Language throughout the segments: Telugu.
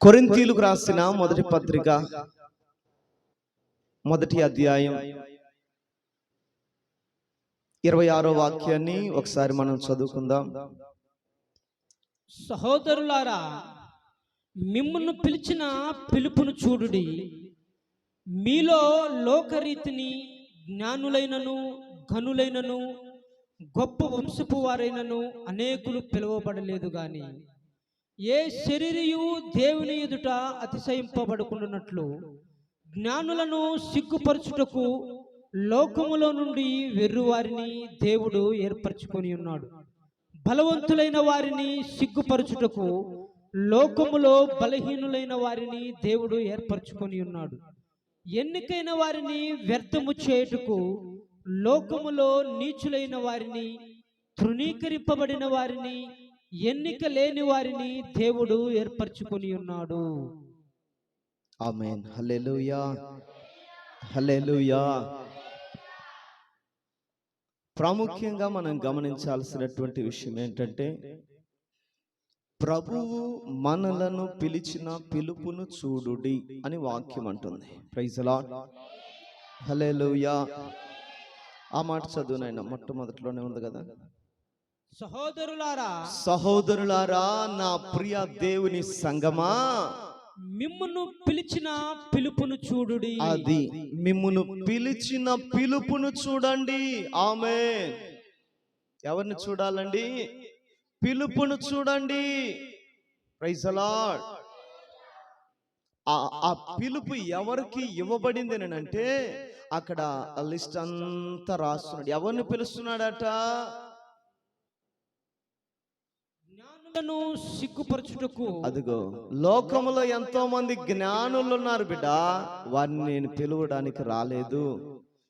కొరింథీయులకు రాసిన మొదటి పత్రిక మొదటి అధ్యాయం 26వ వాక్యాన్ని ఒకసారి మనం చదువుకుందాం. సహోదరులారా, మిమ్మును పిలిచిన పిలుపును చూడుడి. మీలో లోకరీతిని జ్ఞానులైనను ఘనులైనను గొప్ప వంశపు వారైనను అనేకులు పిలువబడలేదు గాని ఏ శరీరియు దేవుని ఎదుట అతిశయింపబడుకున్నట్లు జ్ఞానులను సిగ్గుపరచుటకు లోకములో నుండి వెర్రివారిని దేవుడు ఏర్పరచుకొని ఉన్నాడు. బలవంతులైన వారిని సిగ్గుపరచుటకు లోకములో బలహీనులైన వారిని దేవుడు ఏర్పరచుకొని ఉన్నాడు. ఎన్నికైన వారిని వ్యర్థము చేయుటకు లోకములో నీచులైన వారిని, తృణీకరింపబడిన వారిని, ఎన్నిక లేని వారిని దేవుడు ఏర్పరచుకొని ఉన్నాడు. ఆమేన్. హల్లెలూయా, హల్లెలూయా. ప్రాముఖ్యంగా మనం గమనించాల్సినటువంటి విషయం ఏంటంటే, ప్రభువు మనలను పిలిచిన పిలుపును చూడుడి అని వాక్యం అంటుంది. ప్రైజ్ ది లార్డ్, హల్లెలూయా. ఆ మాట చదువునైనా మొట్టమొదటిలోనే ఉంది కదా. సహోదరులారా, నా ప్రియ దేవుని సంగమా, మిమ్మును పిలిచిన పిలుపును చూడుడి. అది మిమ్మును పిలిచిన పిలుపును చూడండి. ఆమేన్. ఎవరిని చూడాలండి? పిలుపును చూడండి. Praise the Lord. ఆ పిలుపు ఎవరికి ఇవ్వబడింది అని అంటే, అక్కడ లిస్ట్ అంతా రాస్తున్నాడు. ఎవరిని పిలుస్తున్నాడట? జ్ఞానులను సిగ్గుపరచుటకు. అదిగో, లోకములో ఎంతో మంది జ్ఞానులు ఉన్నారు బిడ్డ. వారిని నేను పిలవడానికి రాలేదు,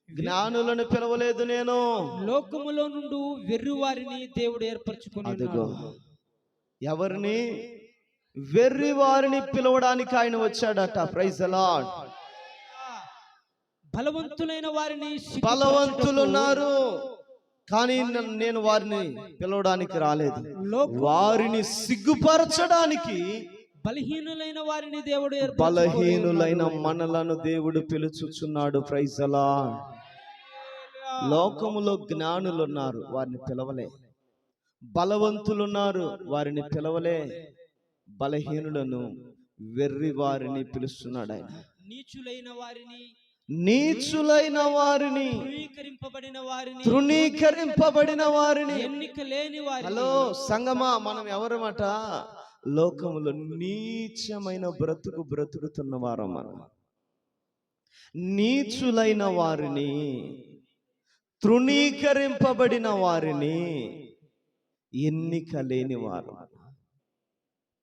జ్ఞానులను పిలవలేదు నేను. లోకములో నుండి వెర్రి వారిని దేవుడు ఏర్పరచుకుని. అదిగో, ఎవరిని? వెర్రి వారిని పిలవడానికి ఆయన వచ్చాడట. Praise the lord. బలవంతులైన వారిని, బలవంతులు ఉన్నారు కానీ నేను వారిని పిలవడానికి రాలేదు, వారిని సిగ్గుపరచడానికి. బలహీనులైన వారిని దేవుడు, బలహీనులైన మనలను దేవుడు పిలుచుచున్నాడు. Praise the lord. లోకములో జ్ఞానులు ఉన్నారు, వారిని పిలవలే. బలవంతులు ఉన్నారు, వారిని పిలవలే. బలహీనులను, వెర్రి వారిని పిలుస్తున్నాడు ఆయన. నీచులైన వారిని, తృణీకరింపబడిన వారిని, ఎన్నిక లేని వారిని. హలో సంగమా, మనం ఎవరమాట? లోకములో నీచమైన బ్రతుకుతున్న వారం మనం. నీచులైన వారిని, తృణీకరింపబడిన వారిని, ఎన్నిక లేని వారు.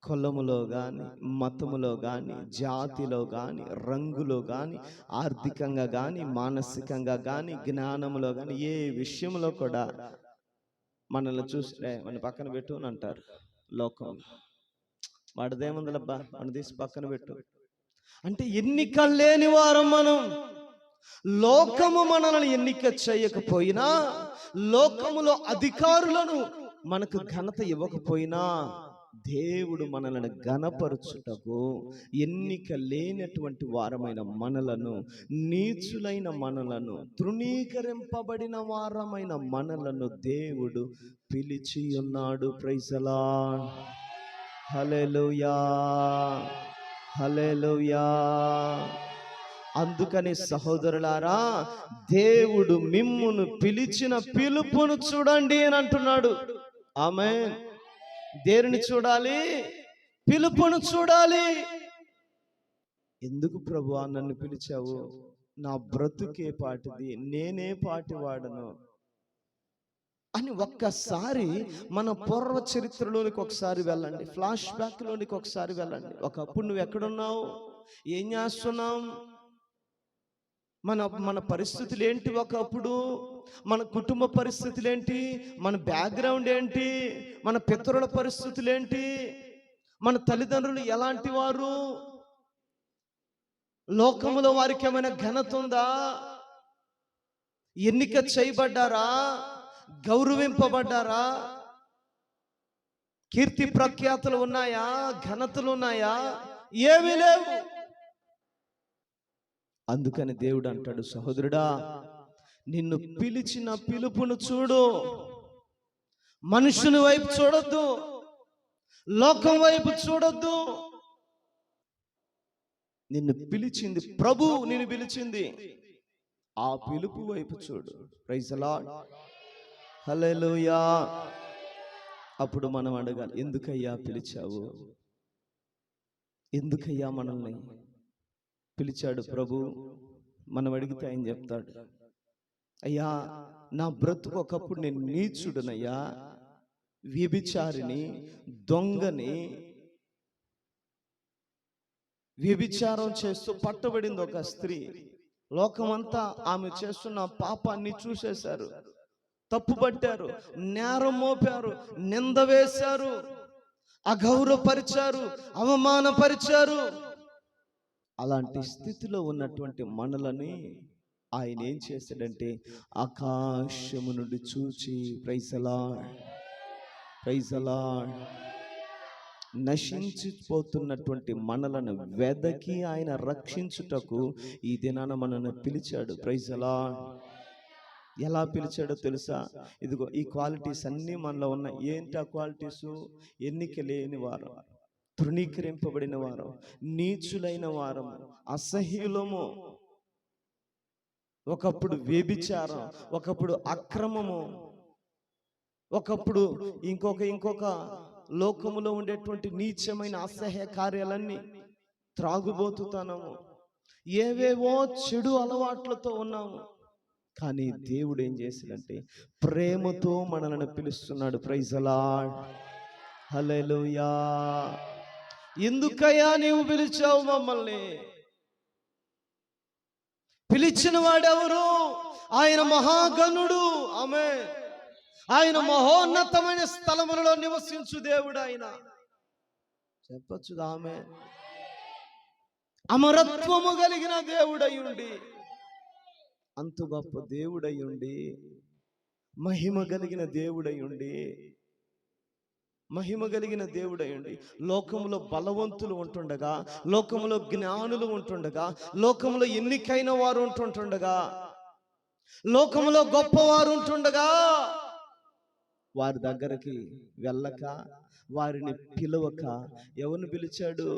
కులములో కానీ, మతములో కానీ, జాతిలో కానీ, రంగులో కానీ, ఆర్థికంగా కానీ, మానసికంగా కానీ, జ్ఞానములో కానీ, ఏ విషయంలో కూడా మనల్ని చూస్తే మన పక్కన పెట్టు అని అంటారు. లోకం వాడిదేముందలబ్బా, మన తీసి పక్కన పెట్టు అంటే ఎన్నిక లేని వారం మనం. లోకము మనల్ని ఎన్నిక చేయకపోయినా, లోకములో అధికారులను మనకు ఘనత ఇవ్వకపోయినా, దేవుడు మనల్ని ఘనపరచుటకు ఎన్నిక లేనటువంటి వారమైన మనలను, నీచులైన మనలను, తృణీకరింపబడిన వారమైన మనలను దేవుడు పిలిచి ఉన్నాడు. ప్రైజ్ ది లార్డ్, హల్లెలూయా, హల్లెలూయా. అందుకని సహోదరులారా, దేవుడు మిమ్మును పిలిచిన పిలుపును చూడండి అని అంటున్నాడు. ఆమేన్. దేనిని చూడాలి? పిలుపును చూడాలి. ఎందుకు ప్రభువా నన్ను పిలిచావు? నా బ్రతుకే పాటిది, నేనే పాటివాడను అని ఒక్కసారి మన పూర్వ చరిత్రలోనికి ఒకసారి వెళ్ళండి. ఫ్లాష్ బ్యాక్ లోనికి ఒకసారి వెళ్ళండి. ఒకప్పుడు నువ్వు ఎక్కడున్నావు? ఏం చేస్తున్నావు? మన పరిస్థితులు ఏంటి? ఒకప్పుడు మన కుటుంబ పరిస్థితులు ఏంటి? మన బ్యాక్గ్రౌండ్ ఏంటి? మన పితరుల పరిస్థితులు ఏంటి? మన తల్లిదండ్రులు ఎలాంటి వారు? లోకములో వారికి ఏమైనా ఘనత ఉందా? ఎన్నిక చేయబడ్డారా? గౌరవింపబడ్డారా? కీర్తి ప్రఖ్యాతులు ఉన్నాయా? ఘనతలు ఉన్నాయా? ఏమీ లేవు. అందుకని దేవుడు అంటాడు, సహోదరుడా, నిన్ను పిలిచిన పిలుపును చూడు, మనుషుని వైపు చూడొద్దు, లోకం వైపు చూడొద్దు. నిన్ను పిలిచింది ప్రభు, నిన్ను పిలిచింది, ఆ పిలుపు వైపు చూడు. ప్రైజ్ ది లార్డ్, హల్లెలూయా. అప్పుడు మనం అడగాలి, ఎందుకయ్యా పిలిచావు? ఎందుకయ్యా మనల్ని పిలిచాడు ప్రభు? మనం అడిగితే ఆయన చెప్తాడు, అయ్యా నా బ్రతుకు ఒకప్పుడు నేను నీచుడనయ్యా, వ్యభిచారిని, దొంగని, వ్యభిచారం చేస్తూ పట్టబడింది ఒక స్త్రీ. లోకమంతా ఆమె చేస్తున్న పాపాన్ని చూసేశారు, తప్పుపట్టారు, నేరం మోపారు, నింద వేశారు, అగౌరవపరిచారు, అవమానపరిచారు. అలాంటి స్థితిలో ఉన్నటువంటి మనలని ఆయన ఏం చేశాడంటే ఆకాశము నుండి చూచి, praise the lord, praise the lord, నశించిపోతున్నటువంటి మనలను వెదకి ఆయన రక్షించుటకు ఈ దినాన మనల్ని పిలిచాడు. Praise the lord. ఎలా పిలిచాడో తెలుసా? ఇదిగో ఈ క్వాలిటీస్ అన్నీ మనలో ఉన్నాయి. ఏంటి ఆ క్వాలిటీస్? ఎన్నిక లేని వారు, తృణీకరింపబడిన వారు, నీచులైన వారము, అసహ్యులము, ఒకప్పుడు వ్యభిచారం, ఒకప్పుడు అక్రమము, ఒకప్పుడు ఇంకొక లోకములో ఉండేటువంటి నీచమైన అసహ్య కార్యాలన్నీ, త్రాగుబోతుతనము, ఏవేవో చెడు అలవాట్లతో ఉన్నాము. కానీ దేవుడు ఏం చేశాడంటే ప్రేమతో మనల్ని పిలుస్తున్నాడు. ప్రైజ్ ది లార్డ్, హల్లెలూయా. ఎందుకయ్యా నీవు పిలిచావు మమ్మల్ని? పిలిచిన వాడెవరు? ఆయన మహాగణుడు. ఆమేన్. ఆయన మహోన్నతమైన స్థలములలో నివసించు దేవుడు. ఆయన చెప్పొచ్చు ఆమేన్. అమరత్వము కలిగిన దేవుడయ్యుండి, అంత గొప్ప దేవుడయ్యుండి, మహిమ కలిగిన దేవుడయ్యుండి, మహిమ కలిగిన దేవుడయ్యుండి, లోకములో బలవంతులు ఉంటుండగా, లోకములో జ్ఞానులు ఉంటుండగా, లోకములో ఎన్నికైన వారు ఉంటుండగా, లోకములో గొప్పవారు ఉంటుండగా, వారి దగ్గరికి వెళ్ళక, వారిని పిలవక ఎవరిని పిలిచాడు?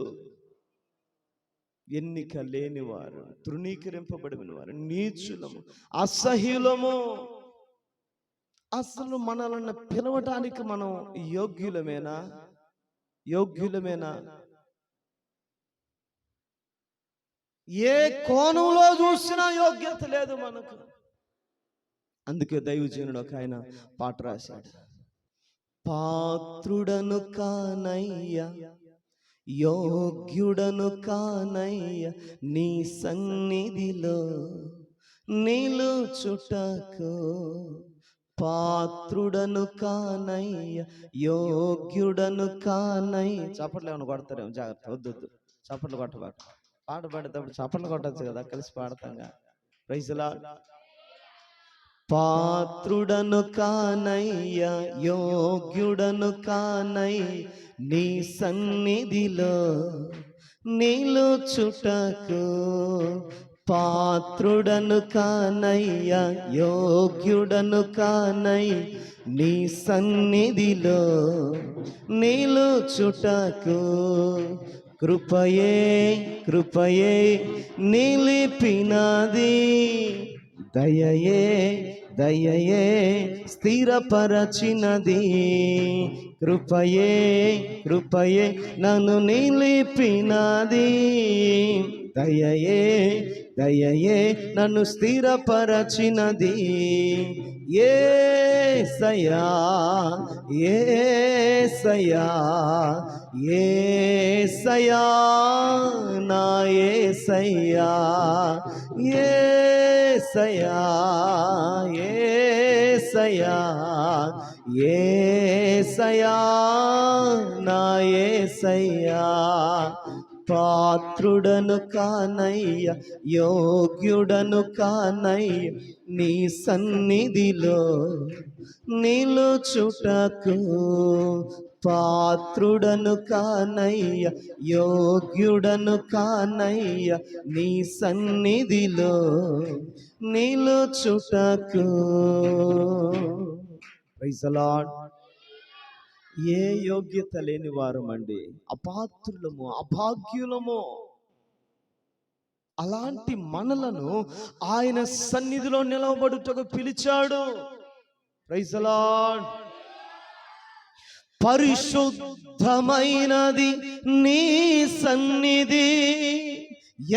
ఎన్నిక లేనివారు, తృణీకరింపబడిన వారు, నీచులము, అసహ్యులము. అసలు మనల్ని పిలవటానికి మనం యోగ్యులమేనా? యోగ్యులమేనా? ఏ కోణంలో చూసినా యోగ్యత లేదు మనకు. అందుకే దైవజనుడు ఒక ఆయన పాట రాశాడు, పాత్రుడను కానయ్య, యోగ్యుడను కానయ్య, నీ సన్నిధిలో నిలుచుటకు. పాత్రుడను కానయ్య, యోగ్యుడను కానయ్య. చప్పట్లు ఏమైనా కొడతారేమో, జాగ్రత్త, వద్దు, చప్పట్లు కొట్టబాక. పాట పాడేటప్పుడు చప్పట్లు కొట్టచ్చు కదా, కలిసి పాడతాంగా. Praise the lord. పాత్రుడను కానయ్య, యోగ్యుడను కానయ్య, నీ సన్నిధిలో నిలుచుటకు. పాత్రుడను కానయ్య, యోగ్యుడను కానయ్య, నీ సన్నిధిలో నిలుచుటకు. కృపయే కృపయే నిలిపినది, దయయే దయయే స్థిరపరచినది. కృపయే కృపయే నన్ను నిలిపినది, దయయే దయయే నన్ను స్థిరపరచినది. యేసయ్యా యేసయ్యా యేసయ్యా నా యేసయ్యా, యేసయ్యా యేసయ్యా యేసయ్యా నా యేసయ్యా. పాత్రుడను కానయ్య, యోగ్యుడను కానయ్య, నీ సన్నిధిలో నిలుచుటకు. పాత్రుడను కానయ్య, యోగ్యుడను కానయ్య, నీ సన్నిధిలో నిలుచుటకు. Praise the lord. ఏ యోగ్యత లేని వారమండి, అపాత్రులము, అభాగ్యులము. అలాంటి మనలను ఆయన సన్నిధిలో నిలవబడుటకు పిలిచాడు. Praise the lord. పరిశుద్ధమైనది నీ సన్నిధి,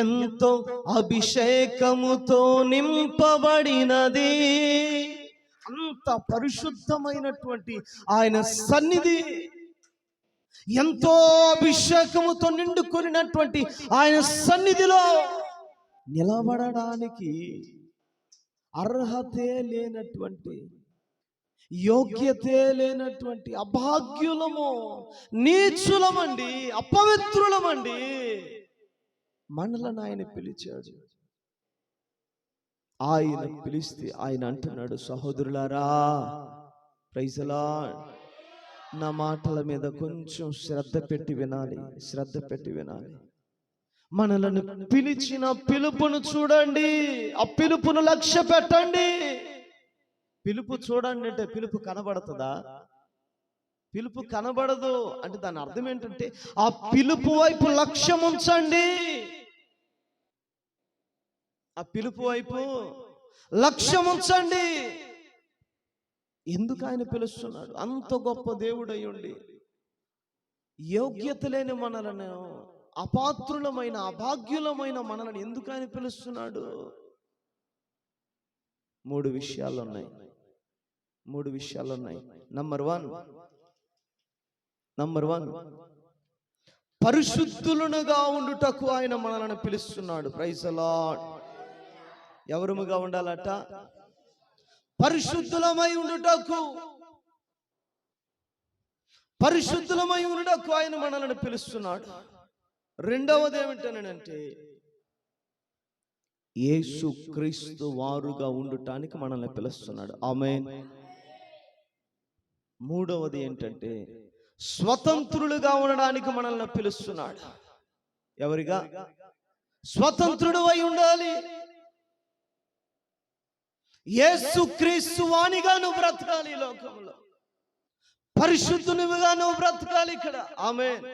ఎంతో అభిషేకముతో నింపబడినది. అంత పరిశుద్ధమైనటువంటి ఆయన సన్నిధి, ఎంతో అభిషేకముతో నిండుకొనినటువంటి ఆయన సన్నిధిలో నిలబడడానికి అర్హతే లేనటువంటి, యోగ్యతే లేనటువంటి అభాగ్యులము, నీచులమండి, అపవిత్రులమండి. మనలను ఆయన పిలిచాడు. ఆయన పిలిస్తే ఆయన అంటున్నాడు, సహోదరులారా, ప్రైజ్ ది లార్డ్, నా మాటల మీద కొంచెం శ్రద్ధ పెట్టి వినాలి, శ్రద్ధ పెట్టి వినాలి. మనలను పిలిచిన పిలుపును చూడండి, ఆ పిలుపును లక్ష్య పెట్టండి. పిలుపు చూడండి అంటే పిలుపు కనబడుతుందా? పిలుపు కనబడదు అంటే దాని అర్థం ఏంటంటే ఆ పిలుపు వైపు లక్ష్యం ఉంచండి. ఆ పిలుపు వైపు లక్ష్యం ఉంచండి. ఎందుకు ఆయన పిలుస్తున్నాడు? అంత గొప్ప దేవుడై ఉండి యోగ్యత లేని మనలను, అపాత్రులమైన అభాగ్యులమైన మనలను ఎందుకు ఆయన పిలుస్తున్నాడు? మూడు విషయాలు ఉన్నాయి. నంబర్ వన్, పరిశుద్ధులుగా ఉండుటకు ఆయన మనలను పిలుస్తున్నాడు. Praise the lord. ఎవరుముగా ఉండాలట? పరిశుద్ధులమై ఉండుటకు. పరిశుద్ధులమై ఉండుటకు ఆయన మనలను పిలుస్తున్నాడు. రెండవది ఏమిటనంటే యేసుక్రీస్తు వారుగా ఉండుటానికి మనల్ని పిలుస్తున్నాడు. ఆమేన్. మూడవది ఏంటంటే స్వతంత్రులుగా ఉండడానికి మనల్ని పిలుస్తున్నాడు. ఎవరిగా? స్వతంత్రుడు అయి ఉండాలి. యేసుక్రీస్తు వానిగా నువ్వు బ్రతకాలి ఈ లోకంలో. పరిశుద్ధునివిగా నువ్వు బ్రతకాలి ఇక్కడ. ఆమేన్.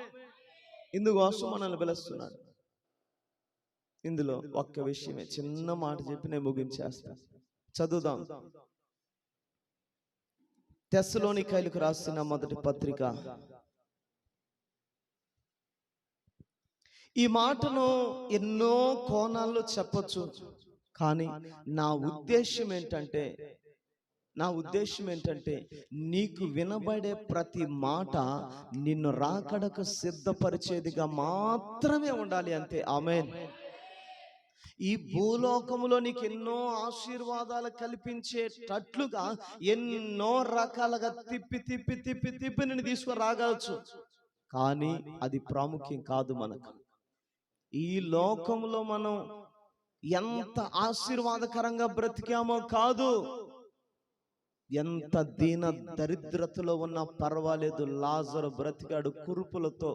ఇందుకోసం మనల్ని పిలుస్తున్నాడు. ఇందులో ఒక్క విషయమే, చిన్న మాట చెప్పి నేను ముగించేస్తాను. చదువుదాం. తెస్సలోనికైలకు రాసిన మొదటి పత్రిక. ఈ మాటను ఎన్నో కోణాల్లో చెప్పొచ్చు, కానీ నా ఉద్దేశం ఏంటంటే నీకు వినబడే ప్రతి మాట నిన్ను రాకడకు సిద్ధపరిచేదిగా మాత్రమే ఉండాలి, అంతే. ఆమేన్. ఈ భూలోకములో నీకు ఎన్నో ఆశీర్వాదాలు కల్పించేటట్లుగా ఎన్నో రకాలుగా తిప్పి నేను తీసుకొని రాగలచ్చు, కానీ అది ప్రాముఖ్యం కాదు మనకు. ఈ లోకంలో మనం ఎంత ఆశీర్వాదకరంగా బ్రతికామో కాదు, ఎంత దీన దరిద్రతలో ఉన్నా పర్వాలేదు. లాజరు బ్రతికాడు కురుపులతో,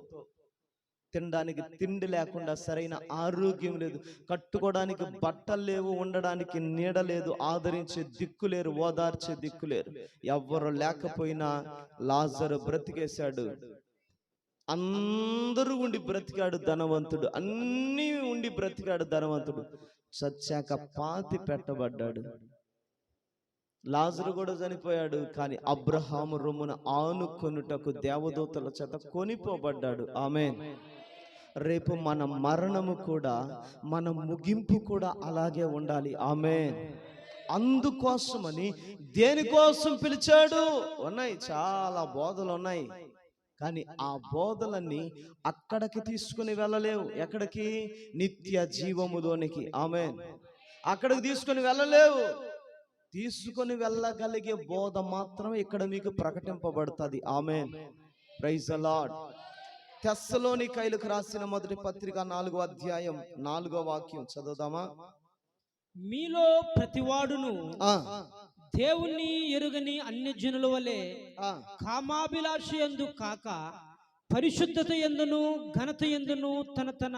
తినడానికి తిండి లేకుండా, సరైన ఆరోగ్యం లేదు, కట్టుకోవడానికి బట్టలు లేవు, ఉండడానికి నీడ లేదు, ఆదరించే దిక్కు లేరు, ఓదార్చే దిక్కు లేరు. ఎవ్వరు లేకపోయినా లాజరు బ్రతికేశాడు. అందరూ ఉండి బ్రతికాడు ధనవంతుడు, అన్నీ ఉండి బ్రతికాడు ధనవంతుడు. చచ్చాక పాతి పెట్టబడ్డాడు. లాజరు కూడా చనిపోయాడు, కానీ అబ్రహాము రొమ్మున ఆనుకొనుటకు దేవదూతల చేత కొనిపోబడ్డాడు. ఆమేన్. రేపు మన మరణము కూడా, మన ముగింపు కూడా అలాగే ఉండాలి. ఆమేన్. అందుకోసమని దేనికోసం పిలిచాడు? ఉన్నాయి, చాలా బోధలు ఉన్నాయి, కానీ ఆ బోధలన్నీ అక్కడికి తీసుకుని వెళ్ళలేవు. ఎక్కడికి? నిత్య జీవములోనికి. ఆమేన్. అక్కడికి తీసుకుని వెళ్ళలేవు. తీసుకొని వెళ్ళగలిగే బోధ మాత్రమే ఇక్కడ మీకు ప్రకటింపబడుతుంది. ఆమేన్. Praise the lord. తెస్సలోనికైలకు రాసిన మొదటి పత్రిక 4వ అధ్యాయం 4వ వాక్యం చదువుదామా? మీలో ప్రతివాడును దేవుణ్ణి ఎరుగని అన్యజనుల వలె ఆ, కామాభిలాష యందు కాక పరిశుద్ధత యందును ఘనత యందును తన తన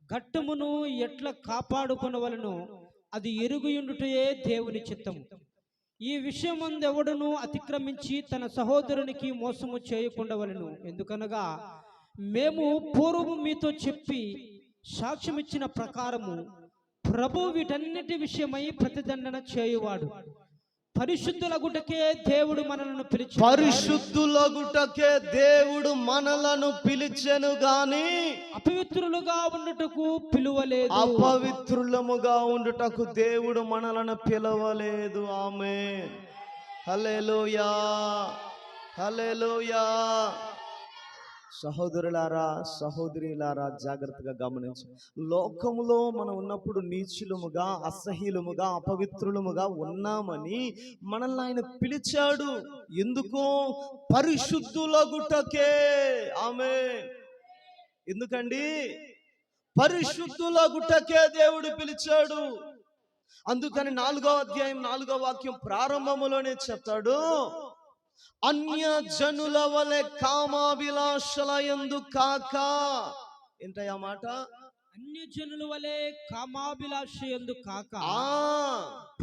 ఘట్టమును ఎట్లా కాపాడుకొనవలెనో అది ఎరుగుయుండుటయే దేవుని చిత్తము. ఈ విషయమందెవడును అతిక్రమించి తన సహోదరునికి మోసము చేయకుండవలెను. ఎందుకనగా మేము పూర్వము మీతో చెప్పి సాక్ష్యమిచ్చిన ప్రకారము ప్రభు వీటన్నిటి విషయమై ప్రతిదండన చేయువాడు. పరిశుద్ధులగుటకే దేవుడు మనలను పిలిచి పరిశుద్ధులగుటకే దేవుడు మనలను పిలిచెను గాని అపవిత్రులుగా ఉండుటకు పిలువలేదు. అపవిత్రులముగా ఉండుటకు దేవుడు మనలను పిలవలేదు. ఆమేన్. హల్లెలూయా, హల్లెలూయా. సహోదరులారా, సహోదరులారా, జాగ్రత్తగా గమనించు. లోకములో మనం ఉన్నప్పుడు నీచులముగా, అసహ్యులముగా, అపవిత్రులముగా ఉన్నామని మనల్ని ఆయన పిలిచాడు. ఎందుకు? పరిశుద్ధులగుటకే. ఆమేన్. ఎందుకండి? పరిశుద్ధులగుటకే దేవుడు పిలిచాడు. అందుకని 4వ అధ్యాయం 4వ వాక్యం ప్రారంభములోనే చెప్తాడు, అన్య జనుల వలె కామాభిలాషల యందు కాక. ఏంటయ్యా మాట? అన్యజనుల వలె కామాభిలాష యందు కాక ఆ,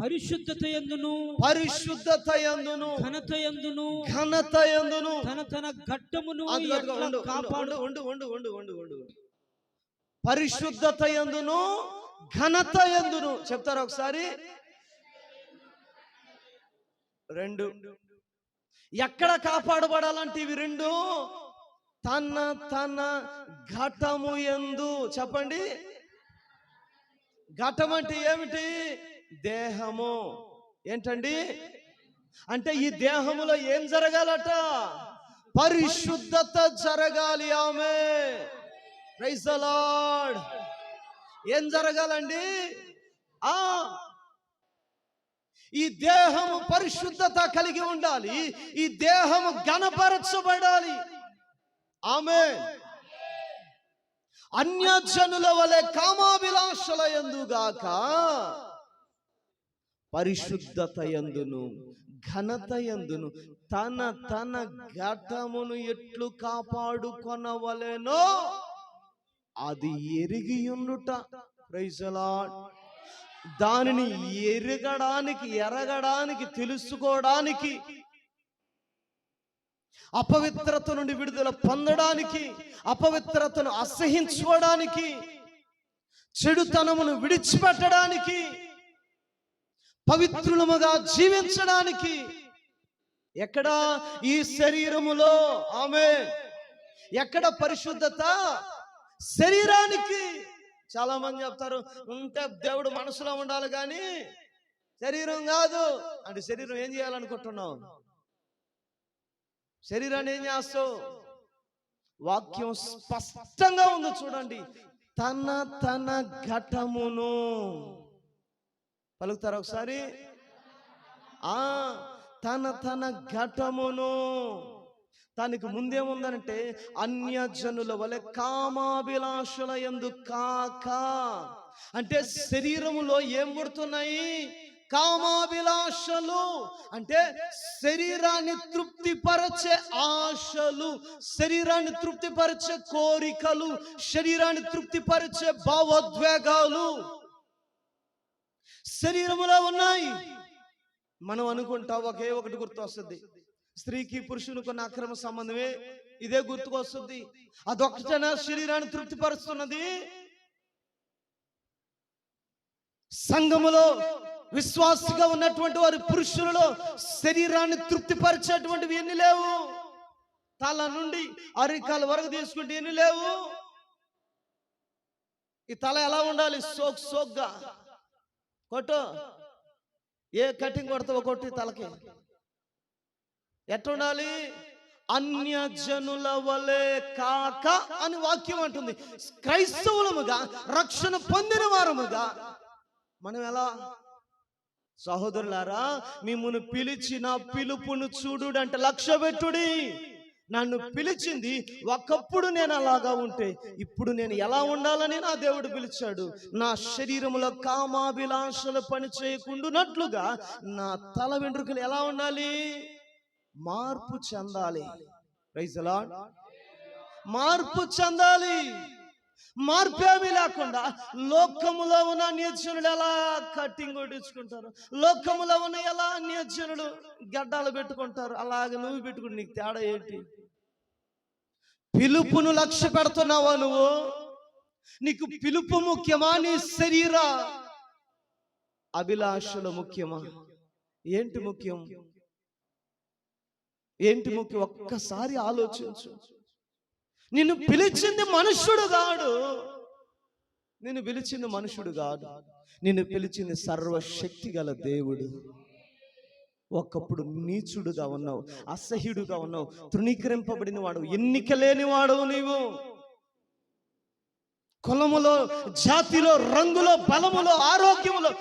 పరిశుద్ధత యందును పరిశుద్ధత యందును ఘనత యందును ఘనత యందును తన తన ఘట్టమును అదిగో, ఎట్లా ఉండు, కాపాడు. ఉండు, ఉండు, ఉండు, ఉండు, ఉండు. పరిశుద్ధత యందును ఘనత యందును చెప్తారా ఒకసారి? 2 ఎక్కడ కాపాడబడాలంటే ఇవి 2 తన తన ఘటము యందు. చెప్పండి. ఘటం అంటే ఏమిటి? దేహము. ఏంటండి? అంటే ఈ దేహములో ఏం జరగాలట? పరిశుద్ధత జరగాలి. ఆమేన్. Praise the lord. ఏం జరగాలండి? ఈ దేహము పరిశుద్ధత కలిగి ఉండాలి. ఈ దేహము ఘనపరచబడాలి. ఆమేన్. అన్యజనుల వలె కామాభిలాషల యందుగాక పరిశుద్ధత యందును ఘనత యందును తన తన ఘటమును ఎట్లు కాపాడుకొనవలెనో అది ఎరిగియుండుట. Praise the lord. దానిని ఎరగడానికి తెలుసుకోవడానికి, అపవిత్రత నుండి విడుదల పొందడానికి, అపవిత్రతను అసహించుకోవడానికి, చెడుతనమును విడిచిపెట్టడానికి, పవిత్రులముగా జీవించడానికి. ఎక్కడ? ఈ శరీరములో. ఆమేన్. ఎక్కడ పరిశుద్ధత? శరీరానికి. చాలా మంది చెప్తారు, ఉంటే దేవుడు మనసులో ఉండాలి కానీ శరీరం కాదు అంటే. శరీరం ఏం చేయాలనుకుంటున్నావు? శరీరాన్ని ఏం చేస్తావు? వాక్యం స్పష్టంగా ఉంది చూడండి. తన తన ఘటమును. పలుకుతారా ఒకసారి? తన తన ఘటమును. దానికి ముందేముందనంటే అన్యజనుల వలె కామాభిలాషల యందు కాక. అంటే శరీరములో ఏం పుడుతున్నాయి? కామాభిలాషలు. అంటే శరీరాన్ని తృప్తిపరచే ఆశలు, శరీరాన్ని తృప్తిపరచే కోరికలు, శరీరాన్ని తృప్తిపరచే భావోద్వేగాలు శరీరములో ఉన్నాయి. మనం అనుకుంటా ఒకే ఒకటి గుర్తు వస్తుంది. స్త్రీకి పురుషునికి ఉన్న అక్రమ సంబంధమే ఇదే గుర్తుకొస్తుంది. అదొక్కటేనా శరీరాన్ని తృప్తిపరుస్తున్నది? సంఘములో విశ్వాసిగా ఉన్నటువంటి వారి పురుషులలో శరీరాన్ని తృప్తిపరిచేటువంటివి ఎన్ని లేవు? తల నుండి అరికాల వరకు తీసుకుంటే ఎన్ని లేవు? ఈ తల ఎలా ఉండాలి? సోగ్గా కొట్టు. ఏ కటింగ్ కొడతావో కొట్టి తలకి. ఎట్లుండాలి? అన్యజనుల వలె కాక అని వాక్యం అంటుంది. క్రైస్తవులముగా, రక్షణ పొందిన వారముగా మనం ఎలా? సహోదరులారా, మిమ్మును పిలిచిన పిలుపును చూడు అంటే లక్ష్య పెట్టుడి. నన్ను పిలిచింది ఒకప్పుడు నేను అలాగా ఉంటే ఇప్పుడు నేను ఎలా ఉండాలని నా దేవుడు పిలిచాడు. నా శరీరములో కామాభిలాషలు పని చేయకుండానట్లుగా నా తల వెంట్రుకలు ఎలా ఉండాలి? మార్పు చెందాలి. Praise the Lord. మార్పు చెందాలి. మార్పేమీ లేకుండా లోకములో ఉన్న అన్యజనులు ఎలా కట్టింగ్ కొట్టించుకుంటారు, లోకములో ఉన్న ఎలా అన్యజనులు గడ్డాలు పెట్టుకుంటారు, అలాగే నువ్వు పెట్టుకుంటు నీకు తేడా ఏంటి? పిలుపును లక్ష్య పెడుతున్నావా నువ్వు? నీకు పిలుపు ముఖ్యమా, నీ శరీర అభిలాషలు ముఖ్యమా? ఏంటి ముఖ్యం? ఏంటి ముఖ్యం? ఒక్కసారి ఆలోచించు. నిన్ను పిలిచింది మనుష్యుడు కాడు. నిన్ను పిలిచింది మనుషుడు కాదు. నిన్ను పిలిచింది సర్వశక్తి గల దేవుడు. ఒకప్పుడు నీచుడుగా ఉన్నావు, అసహ్యుడుగా ఉన్నావు, తృణీకరింపబడిన వాడు, ఎన్నిక లేని వాడు. నీవు కులములో, జాతిలో, రంగులో, బలములో, ఆరోగ్యములో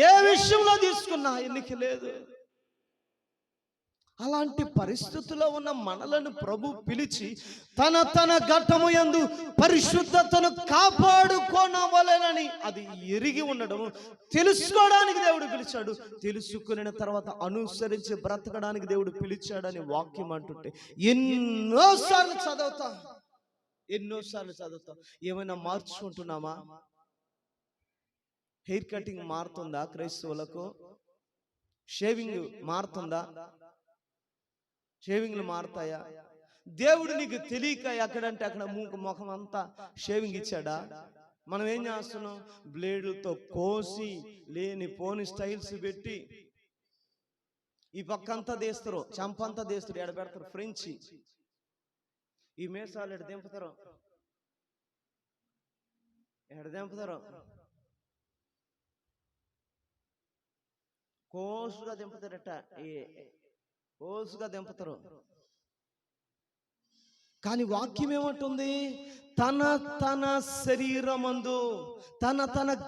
ఏ విషయంలో తీసుకున్నా ఎన్నిక లేదు. అలాంటి పరిస్థితుల్లో ఉన్న మనలను ప్రభు పిలిచి తన ఘట్టము యందు పరిశుద్ధతను కాపాడుకోనవలెనని అది ఎరిగి ఉండడం, తెలుసుకోవడానికి దేవుడు పిలిచాడు. తెలుసుకున్న తర్వాత అనుసరించి బ్రతకడానికి దేవుడు పిలిచాడని వాక్యం అంటుంటే ఎన్నోసార్లు చదువుతాం. ఏమైనా మార్చుకుంటున్నామా? హెయిర్ కటింగ్ మారుతుందా? క్రైస్తవులకు షేవింగ్ మారుతుందా? షేవింగ్లు మారుతాయా? దేవుడు నీకు తెలియక ఎక్కడంటే అక్కడ ముఖం అంతా షేవింగ్ ఇచ్చాడా? మనం ఏం చేస్తున్నాం? బ్లేడులతో కోసి లేని పోని స్టైల్స్ పెట్టి ఈ పక్కంతా తీస్తారు, చంపంతా తీస్తారు, ఎడ పెడతారు ఫ్రెంచి. ఈ మేసాలు ఎడ దింపుతారు, కోసుగా దింపుతారట, ఓసుగా దింపుతారు. కానీ వాక్యం ఏమంటుంది? తన శరీరమందు తన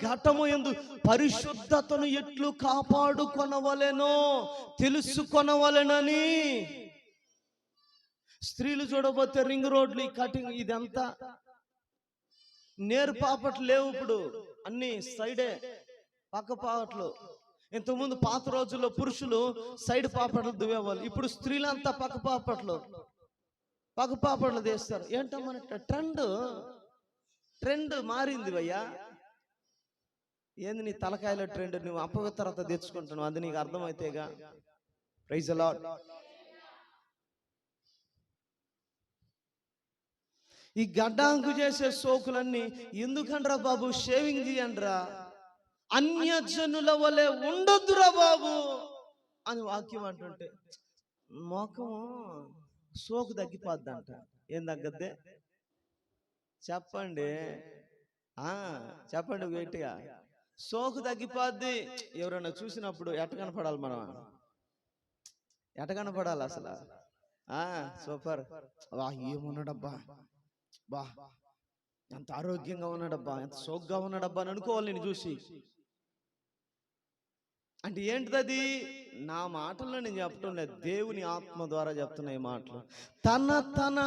ఘటము యందు పరిశుద్ధతను ఎట్లు కాపాడుకొనవలెనో తెలుసుకొనవలెనని. స్త్రీలు చూడబోతే రింగ్ రోడ్లు, కటింగ్, ఇదంతా నేరు పాపట్లు లేవు. ఇప్పుడు అన్ని సైడే, పక్క పాపట్లు. ఇంతకుముందు పాత రోజుల్లో పురుషులు సైడ్ పాపట్లు దువ్వేవాళ్ళు. ఇప్పుడు స్త్రీలంతా పక్క పాపట్లు తీస్తారు. ఏంటమ్మా ట్రెండ్ మారింది భయ్యా. ఏంది నీ తలకాయల ట్రెండ్? నువ్వు అపవిత్రత తెచ్చుకుంటున్నావు, అది నీకు అర్థమైతేగా. Praise the lord. ఈ గడ్డాంకు చేసే సోకులన్నీ ఎందుకండ్రా బాబు? షేవింగ్ చేయండిరా, అన్యజనుల వలె ఉండొద్దురా బాబు అని వాక్యం అంటుంటే మోకము సోకు తగ్గిపోద్దంట. ఏం తగ్గద్దే? చెప్పండి, చెప్పండి గట్టిగా. సోకు తగ్గిపోద్ది. ఎవరైనా చూసినప్పుడు ఎట్ట కనపడాలి? మనం ఎట్ట కనపడాలి అసలు? సూపర్, వా ఏమున్నాడబ్బా, బా ఎంత ఆరోగ్యంగా ఉన్నాడబ్బా, ఎంత సోగ్గా ఉన్నాడబ్బా అని అనుకోవాలి నేను చూసి. అంటే ఏంటిది? నా మాటల్లో నేను చెప్పటం లేదు, దేవుని ఆత్మ ద్వారా చెప్తున్నా ఈ మాటలు. తన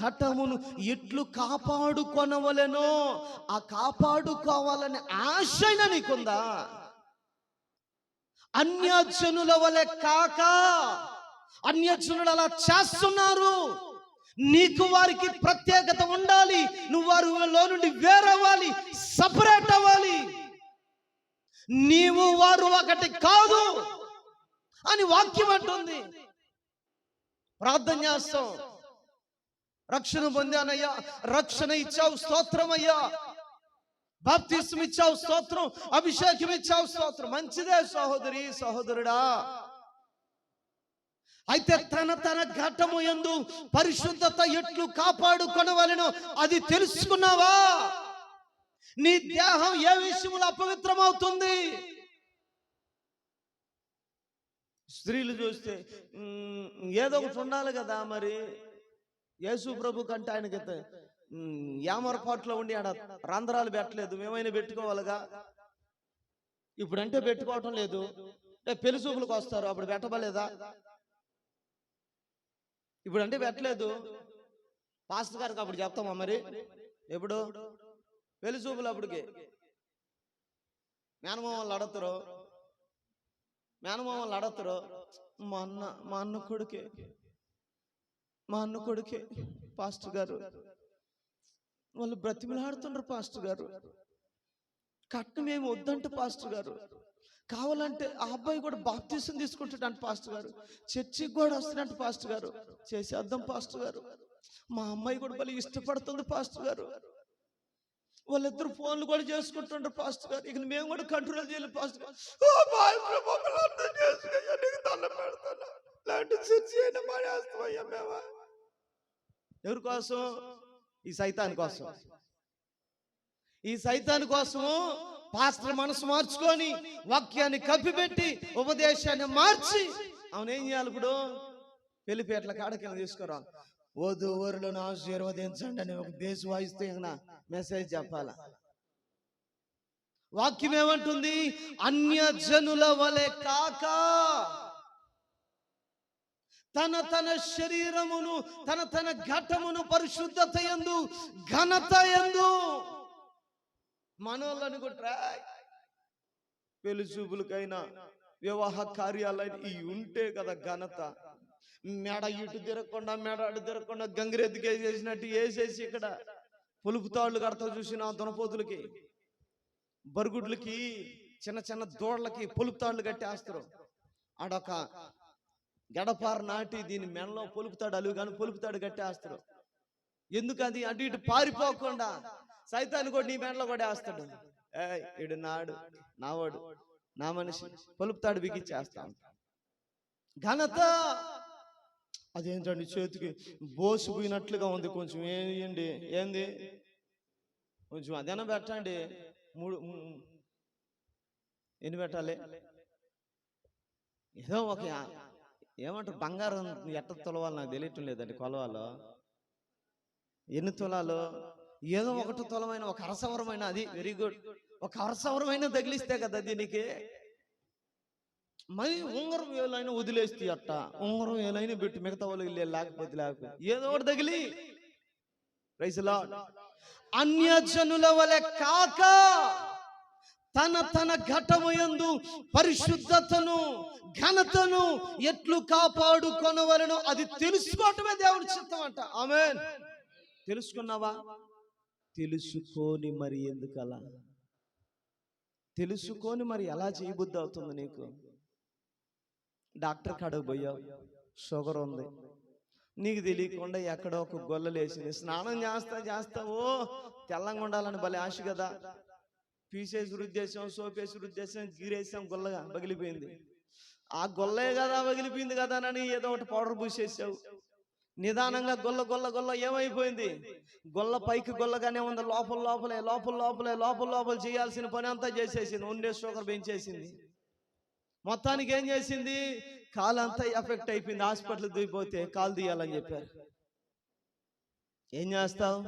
ఘటమును ఎట్లు కాపాడుకొనవలెనో, ఆ కాపాడుకోవాలని ఆశైనా నీకుందా? అన్యజనుల వలె కాక, అన్యజనులు అలా చేస్తున్నారు, నీకు వారికి ప్రత్యేకత ఉండాలి. నువ్వు వారిలో నుండి వేరవ్వాలి, సపరేట్ అవ్వాలి. నీవు వారు ఒకటి కాదు అని వాక్యం అంటుంది. ప్రార్థన చేస్తాం, రక్షణ పొందానయ్యా, రక్షణ ఇచ్చావు స్తోత్రం అయ్యా, బాప్తిస్మం ఇచ్చావు స్తోత్రం, అభిషేకం ఇచ్చావు స్తోత్రం. మంచిదే సహోదరి సహోదరుడా. అయితే తన ఘటము యందు పరిశుద్ధత ఎట్లు కాపాడుకొనవలెనో అది తెలుసుకున్నావా? నీ దేహం ఏ విషయంలో అపవిత్రమవుతుంది? స్త్రీలు చూస్తే ఏదో ఒకటి ఉండాలి కదా. మరి యేసు ప్రభు కంటే ఆయనకైతే యామరపాట్లో ఉండి ఆడ రంధ్రాలు పెట్టలేదు, మేమైనా పెట్టుకోవాలిగా. ఇప్పుడంటే పెట్టుకోవటం లేదు, పెళ్లి చూపులకు వస్తారు, అప్పుడు పెట్టబలేదా? ఇప్పుడు అంటే పెట్టలేదు. పాస్టర్ గారికి అప్పుడు చెప్తామా మరి? ఎప్పుడు పెళ్లి చూపులు అప్పటికి మేనమామలు అడతారు, మా అన్న కొడుకే పాస్టర్ గారు వాళ్ళు బ్రతిమలాడుతుండ్రు పాస్టర్ గారు, కట్నం ఏమి వద్దంట పాస్టర్ గారు, కావాలంటే ఆ అబ్బాయి కూడా బాప్తీసం తీసుకుంటాడంట పాస్టర్ గారు, చర్చికి కూడా వస్తున్నట్టు పాస్టర్ గారు, చేసేద్దాం పాస్టర్ గారు, మా అమ్మాయి కూడా భలే ఇష్టపడుతుంది పాస్టర్ గారు, వాళ్ళిద్దరు ఫోన్లు కూడా చేసుకుంటుండ్రు పాస్టర్ గారు, ఇక మేము కూడా కంట్రోల్ చేయాలి పాస్టర్ గారు, ఎవరి కోసం? ఈ సైతాన్ కోసం. ఈ సైతాన్ కోసము పాస్టర్ మనసు మార్చుకొని వాక్యాన్ని కప్పిపెట్టి ఉపదేశాన్ని మార్చి అవునేం చేయాలి? ఇప్పుడు పెళ్లిపేటల కాడకి తీసుకురా, వధూవరులను ఆశీర్వదించండి అని ఒక దేశ వాయిస్తే మెసేజ్ చెప్పాలా? వాక్యం ఏమంటుంది? అన్యజనుల వలె కాక తన శరీరమును తన ఘటమును పరిశుద్ధత యందు ఘనత యందు మనోళ్ళు అనుకుంటారా పెళ్లి చూపులకైనా వివాహ కార్యాలైన ఈ ఉంటే కదా ఘనత. మెడ ఇటు తిరగకుండా మెడ అటు తిరగకుండా గంగిరెద్దుకే చేసినట్టు వేసేసి ఇక్కడ పులుపు తాళ్ళు కడతా చూసిన దునపోతులకి బరుగుడ్లకి చిన్న చిన్న దూడలకి పులుపు తాళ్ళు కట్టేస్తారు. ఆడొక గడపార నాటి దీని మెడలో పొలుపుతాడు అలుగు కానీ పొలుపుతాడు కట్టేస్తారు. ఎందుకది? అటు ఇటు పారిపోకుండా సైతాన్ని కూడా నీ మెడలో కూడా వేస్తాడు. ఇడు నాడు నావాడు నా మనిషి పొలుపుతాడు బిగిచ్చేస్తాం. ఘనత అదేంటండి చేతికి బోసిపోయినట్లుగా ఉంది, కొంచెం వేయండి, ఏంది కొంచెం అదేనా పెట్టండి, ఎన్ని పెట్టాలి? ఏదో ఒక ఏమంటారు బంగారం ఎట్ట తొలవాలి నాకు తెలియటం లేదండి. కొలవాలో ఎన్ని తులాలు? ఏదో ఒకటి తులమైన ఒక అరసవరమైన, అది వెరీ గుడ్, ఒక అరసవరమైన తగిలిస్తే కదా దీనికి. మరి ఉంగరం వేలైనా వదిలేస్తే అట్ట, ఉంగరం వేలైనా పెట్టి మిగతా వాళ్ళు లేకపోతే ఏదో ఒకటి తగిలి. Praise Lord. అన్యజనుల వలె కాక తన ఘటము యందు పరిశుద్ధతను ఘనతను ఎట్లు కాపాడుకొనవలెను అది తెలుసుకోవటమే దేవుని చిత్తం అంట. ఆమేన్. తెలుసుకున్నావా? తెలుసుకొని మరి ఎందుకు అలా? తెలుసుకొని మరి ఎలా చేయబుద్ధి అవుతుంది నీకు? డాక్టర్ కాడకు పోయావు, షుగర్ ఉంది, నీకు తెలియకుండా ఎక్కడో ఒక గొల్లలేసింది, స్నానం చేస్తావో తెల్లంగా ఉండాలని భలే ఆశ కదా, పీసేసి రుద్దేశాం, సోపేసి రుద్దేశాం, గీరేసాం, గొల్లగా పగిలిపోయింది. ఆ గొల్లే కదా పగిలిపోయింది కదా అని ఏదో ఒకటి పౌడర్ పూసేసావు. నిదానంగా గొల్ల ఏమైపోయింది? గొల్ల పైకి గొల్లగానే ఉంది, లోపల చేయాల్సిన పని అంతా చేసేసింది, ఉండే షుగర్ పెంచేసింది. మొత్తానికి ఏం చేసింది? కాలు అంతా ఎఫెక్ట్ అయిపోయింది. హాస్పిటల్ దిగిపోతే కాలు తీయాలని చెప్పారు. ఏం చేస్తావు?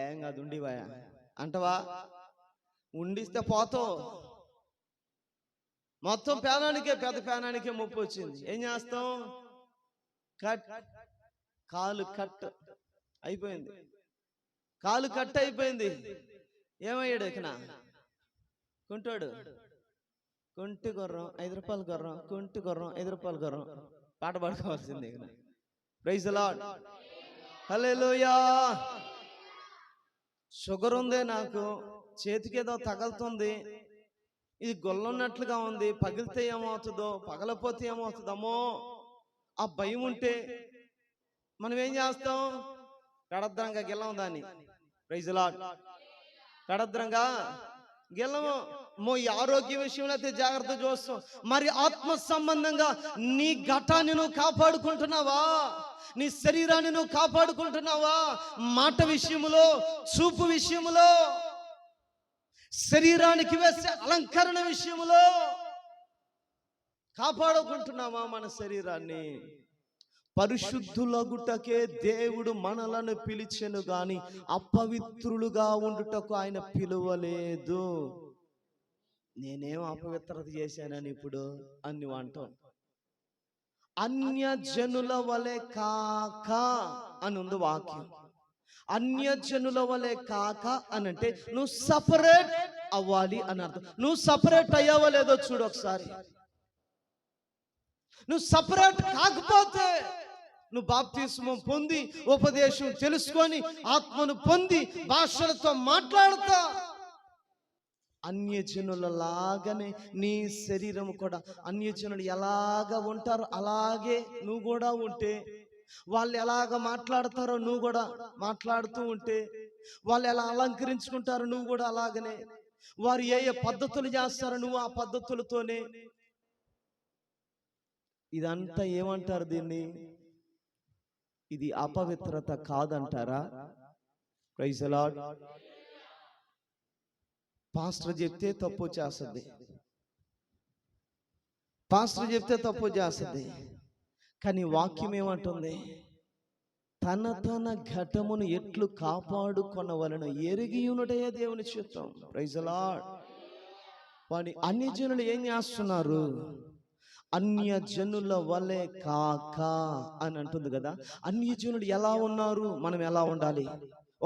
ఏం కాదు ఉండివా అంటవా? ఉండిస్తే పోతావు. మొత్తం పెద్ద పేనానికే ముప్పు వచ్చింది. ఏం చేస్తాం? కాలు కట్ అయిపోయింది. కాలు కట్ అయిపోయింది. ఏమయ్యాడు? ఇకనా కుంటాడు, కొంటి గుర్రం 5 రూపాయల గుర్రం, కొంటి గుర్రం 5 రూపాయల గుర్రం, పాట పాడుకోవాల్సింది. ఇక praise the Lord, hallelujah. Sugar ఉంది, నాకు చేతికేదో తగులుతుంది, ఇది గొల్లున్నట్లుగా ఉంది, పగిలితే ఏమవుతుందో, పగలపోతే ఏమవుతుందమ్మో ఆ భయం ఉంటే మనం ఏం చేస్తాం? పెడద్రంగా గెలవం దాన్ని. Praise the lord. పెడద్రంగా గెలము. ఈ ఆరోగ్య విషయంలో అయితే జాగ్రత్త చూస్తాం. మరి ఆత్మ సంబంధంగా నీ ఘటాన్ని నువ్వు కాపాడుకుంటున్నావా? నీ శరీరాన్ని నువ్వు కాపాడుకుంటున్నావా? మాట విషయములో, చూపు విషయములో, శరీరానికి వేసే అలంకరణ విషయములో కాపాడుకుంటున్నావా మన శరీరాన్ని? పరిశుద్ధులగుటకే దేవుడు మనలను పిలిచెను గాని అపవిత్రులుగా ఉండుటకు ఆయన పిలువలేదు. నేనేం అపవిత్రత చేశానని ఇప్పుడు అని నువ్వు అంటావు. అన్యజనుల వలె కాక అని ఉంది వాక్యం. అన్యజనుల వలె కాక అని అంటే నువ్వు సపరేట్ అవ్వాలి అని అర్థం. నువ్వు సపరేట్ అయ్యావో లేదో చూడు ఒకసారి. నువ్వు సపరేట్ కాకపోతే, నువ్వు బాప్తిస్మం పొంది ఉపదేశం తెలుసుకొని ఆత్మను పొంది భాషలతో మాట్లాడుతా అన్యజనుల లాగానే నీ శరీరం కూడా, అన్యజనులు ఎలాగ ఉంటారో అలాగే నువ్వు కూడా ఉంటే, వాళ్ళు ఎలాగ మాట్లాడతారో నువ్వు కూడా మాట్లాడుతూ ఉంటే, వాళ్ళు ఎలా అలంకరించుకుంటారో నువ్వు కూడా అలాగనే, వారు ఏ ఏ పద్ధతులు చేస్తారో నువ్వు ఆ పద్ధతులతోనే. ఇదంతా ఏమంటారు దీన్ని? ఇది అపవిత్రత కాదంటారా? Praise the lord. పాస్టర్ చెప్తే తప్పు చేస్తుంది, పాస్టర్ చెప్తే తప్పు చేస్తుంది. కానీ వాక్యం ఏమంటుంది? తన తన ఘటమును ఎట్లు కాపాడుకొనవలెను ఎరిగి ఉన్నటే దేవుని చిత్తం. Praise the Lord. వాడి అన్ని జనులు ఏం చేస్తున్నారు? అన్యజనుల వలె కాక అని అంటుంది కదా. అన్యజనులు ఎలా ఉన్నారు, మనం ఎలా ఉండాలి?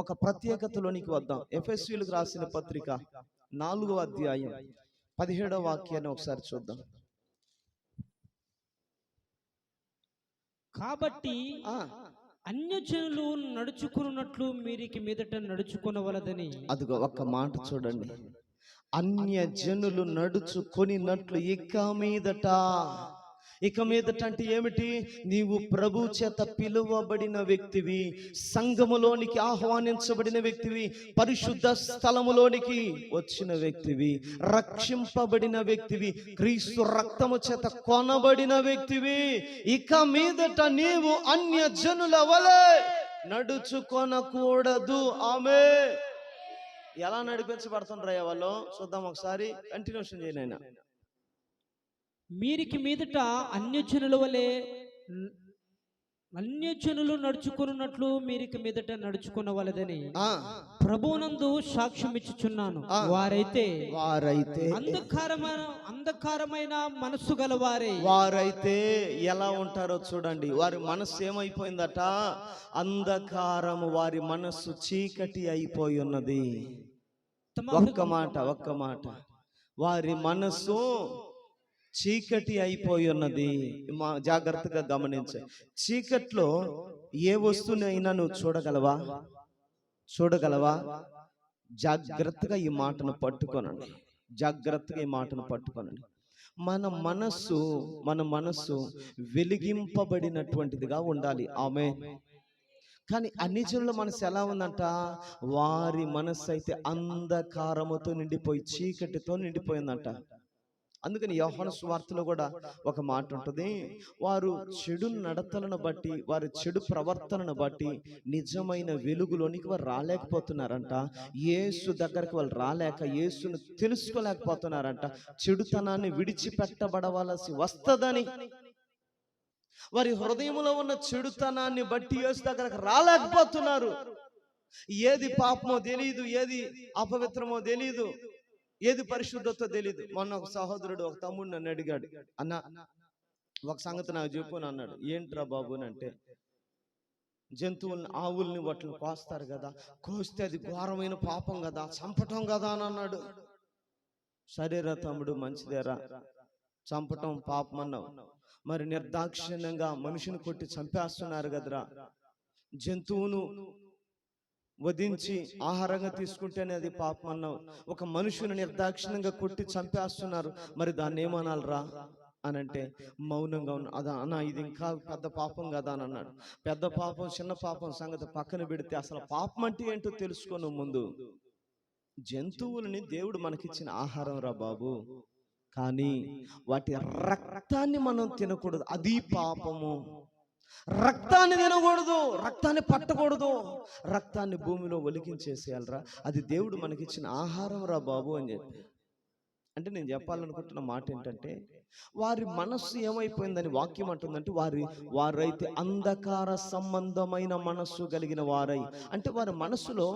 ఒక ప్రత్యేకతలోనికి వద్దాం. ఎఫెసీయులకు రాసిన పత్రిక 4వ అధ్యాయం 17వ వాక్యాన్ని ఒకసారి చూద్దాం. కాబట్టి అన్యజనులు నడుచుకున్నట్లు మీరికి మీదట నడుచుకొనవలదని. అదిగో ఒక్క మాట చూడండి. అన్యజనులు నడుచుకొనినట్లు ఇక మీదట అంటే ఏమిటి? నీవు ప్రభు చేత పిలువబడిన వ్యక్తివి, సంఘములోనికి ఆహ్వానించబడిన వ్యక్తివి, పరిశుద్ధ స్థలములోనికి వచ్చిన వ్యక్తివి, రక్షింపబడిన వ్యక్తివి, క్రీస్తు రక్తము చేత కొనబడిన వ్యక్తివి. ఇక మీదట నీవు అన్యజనుల వలె నడుచుకొనకూడదు. ఆమె ఎలా నడిపించబడుతుండ్రయ్యా వాళ్ళు? చూద్దాం ఒకసారి, కంటిన్యూషన్ చేయనైనా. మీరికి మీదట అన్యజనులు నడుచుకున్నట్లు మీరికి మీదట నడుచుకునవలదని ప్రభువునందు సాక్ష్యం ఇచ్చుచున్నాను. వారైతే అంధకారమైన మనస్సు వారైతే ఎలా ఉంటారో చూడండి. వారి మనస్సు ఏమైపోయిందట? అంధకారము, వారి మనస్సు చీకటి అయిపోయి ఉన్నది. ఒక్క మాట, వారి మనస్సు చీకటి అయిపోయి ఉన్నది. జాగ్రత్తగా గమనించ. చీకట్లో ఏ వస్తువునైనా నువ్వు చూడగలవా? జాగ్రత్తగా ఈ మాటను పట్టుకోనండి. మన మనస్సు వెలిగింపబడినటువంటిదిగా ఉండాలి. ఆమేన్. కానీ అన్ని జనుల మనసు ఎలా ఉందంట? వారి మనస్సు అయితే అంధకారముతో నిండిపోయి, చీకటితో నిండిపోయిందంట. అందుకని యోహాను సువార్తలో కూడా ఒక మాట ఉంటుంది. వారు చెడు నడతలను బట్టి, వారి చెడు ప్రవర్తనను బట్టి నిజమైన వెలుగులోనికి వారు రాలేకపోతున్నారంట. యేసు దగ్గరికి వాళ్ళు రాలేక, యేసును తెలుసుకోలేకపోతున్నారంట. చెడుతనాన్ని విడిచిపెట్టబడవలసి వస్తదని, వారి హృదయంలో ఉన్న చెడుతనాన్ని బట్టి యేసు దగ్గరకు రాలేకపోతున్నారు. ఏది పాపమో తెలియదు, ఏది అపవిత్రమో తెలియదు, ఏది పరిశుద్ధతో తెలియదు. మొన్న ఒక సహోదరుడు, ఒక తమ్ముడు నన్ను అడిగాడు, అన్న ఒక సంగతి నాకు చెప్పు అని అన్నాడు. ఏంట్రా బాబు అని అంటే, జంతువుల్ని, ఆవుల్ని వాటిని కోస్తారు కదా, కోస్తే అది ఘోరమైన పాపం కదా, చంపటం కదా అని అన్నాడు. సరేరా తమ్ముడు, మంచిదేరా, చంపటం పాపం అన్నావు. మరి నిర్దాక్షిణ్యంగా మనిషిని కొట్టి చంపేస్తున్నారు కదరా, జంతువును వధించి ఆహారంగా తీసుకుంటేనే అది పాపం అన్నావు. ఒక మనుషుని నిర్దాక్షిణ్యంగా కొట్టి చంపేస్తున్నారు, మరి దాన్ని ఏమనాలరా అని అంటే మౌనంగా ఉన్న. అదా అన్న, ఇది ఇంకా పెద్ద పాపం కదా అని అన్నాడు. పెద్ద పాపం చిన్న పాపం సంగతి పక్కన పెడితే అసలు పాపం అంటే ఏంటో తెలుసుకోను ముందు. జంతువులని దేవుడు మనకిచ్చిన ఆహారం రా బాబు, కానీ వాటి రక్తాన్ని మనం తినకూడదు, అది పాపము. రక్తాన్ని తినకూడదు, రక్తాన్ని పట్టకూడదు, రక్తాన్ని భూమిలో ఒలికించేసేయాలరా, అది దేవుడు మనకిచ్చిన ఆహారం రా బాబు అని చెప్పి. అంటే నేను చెప్పాలనుకుంటున్న మాట ఏంటంటే, వారి మనస్సు ఏమైపోయిందని వాక్యం అంటుందంటే, వారైతే అంధకార సంబంధమైన మనస్సు కలిగిన వారై, అంటే వారి మనస్సులో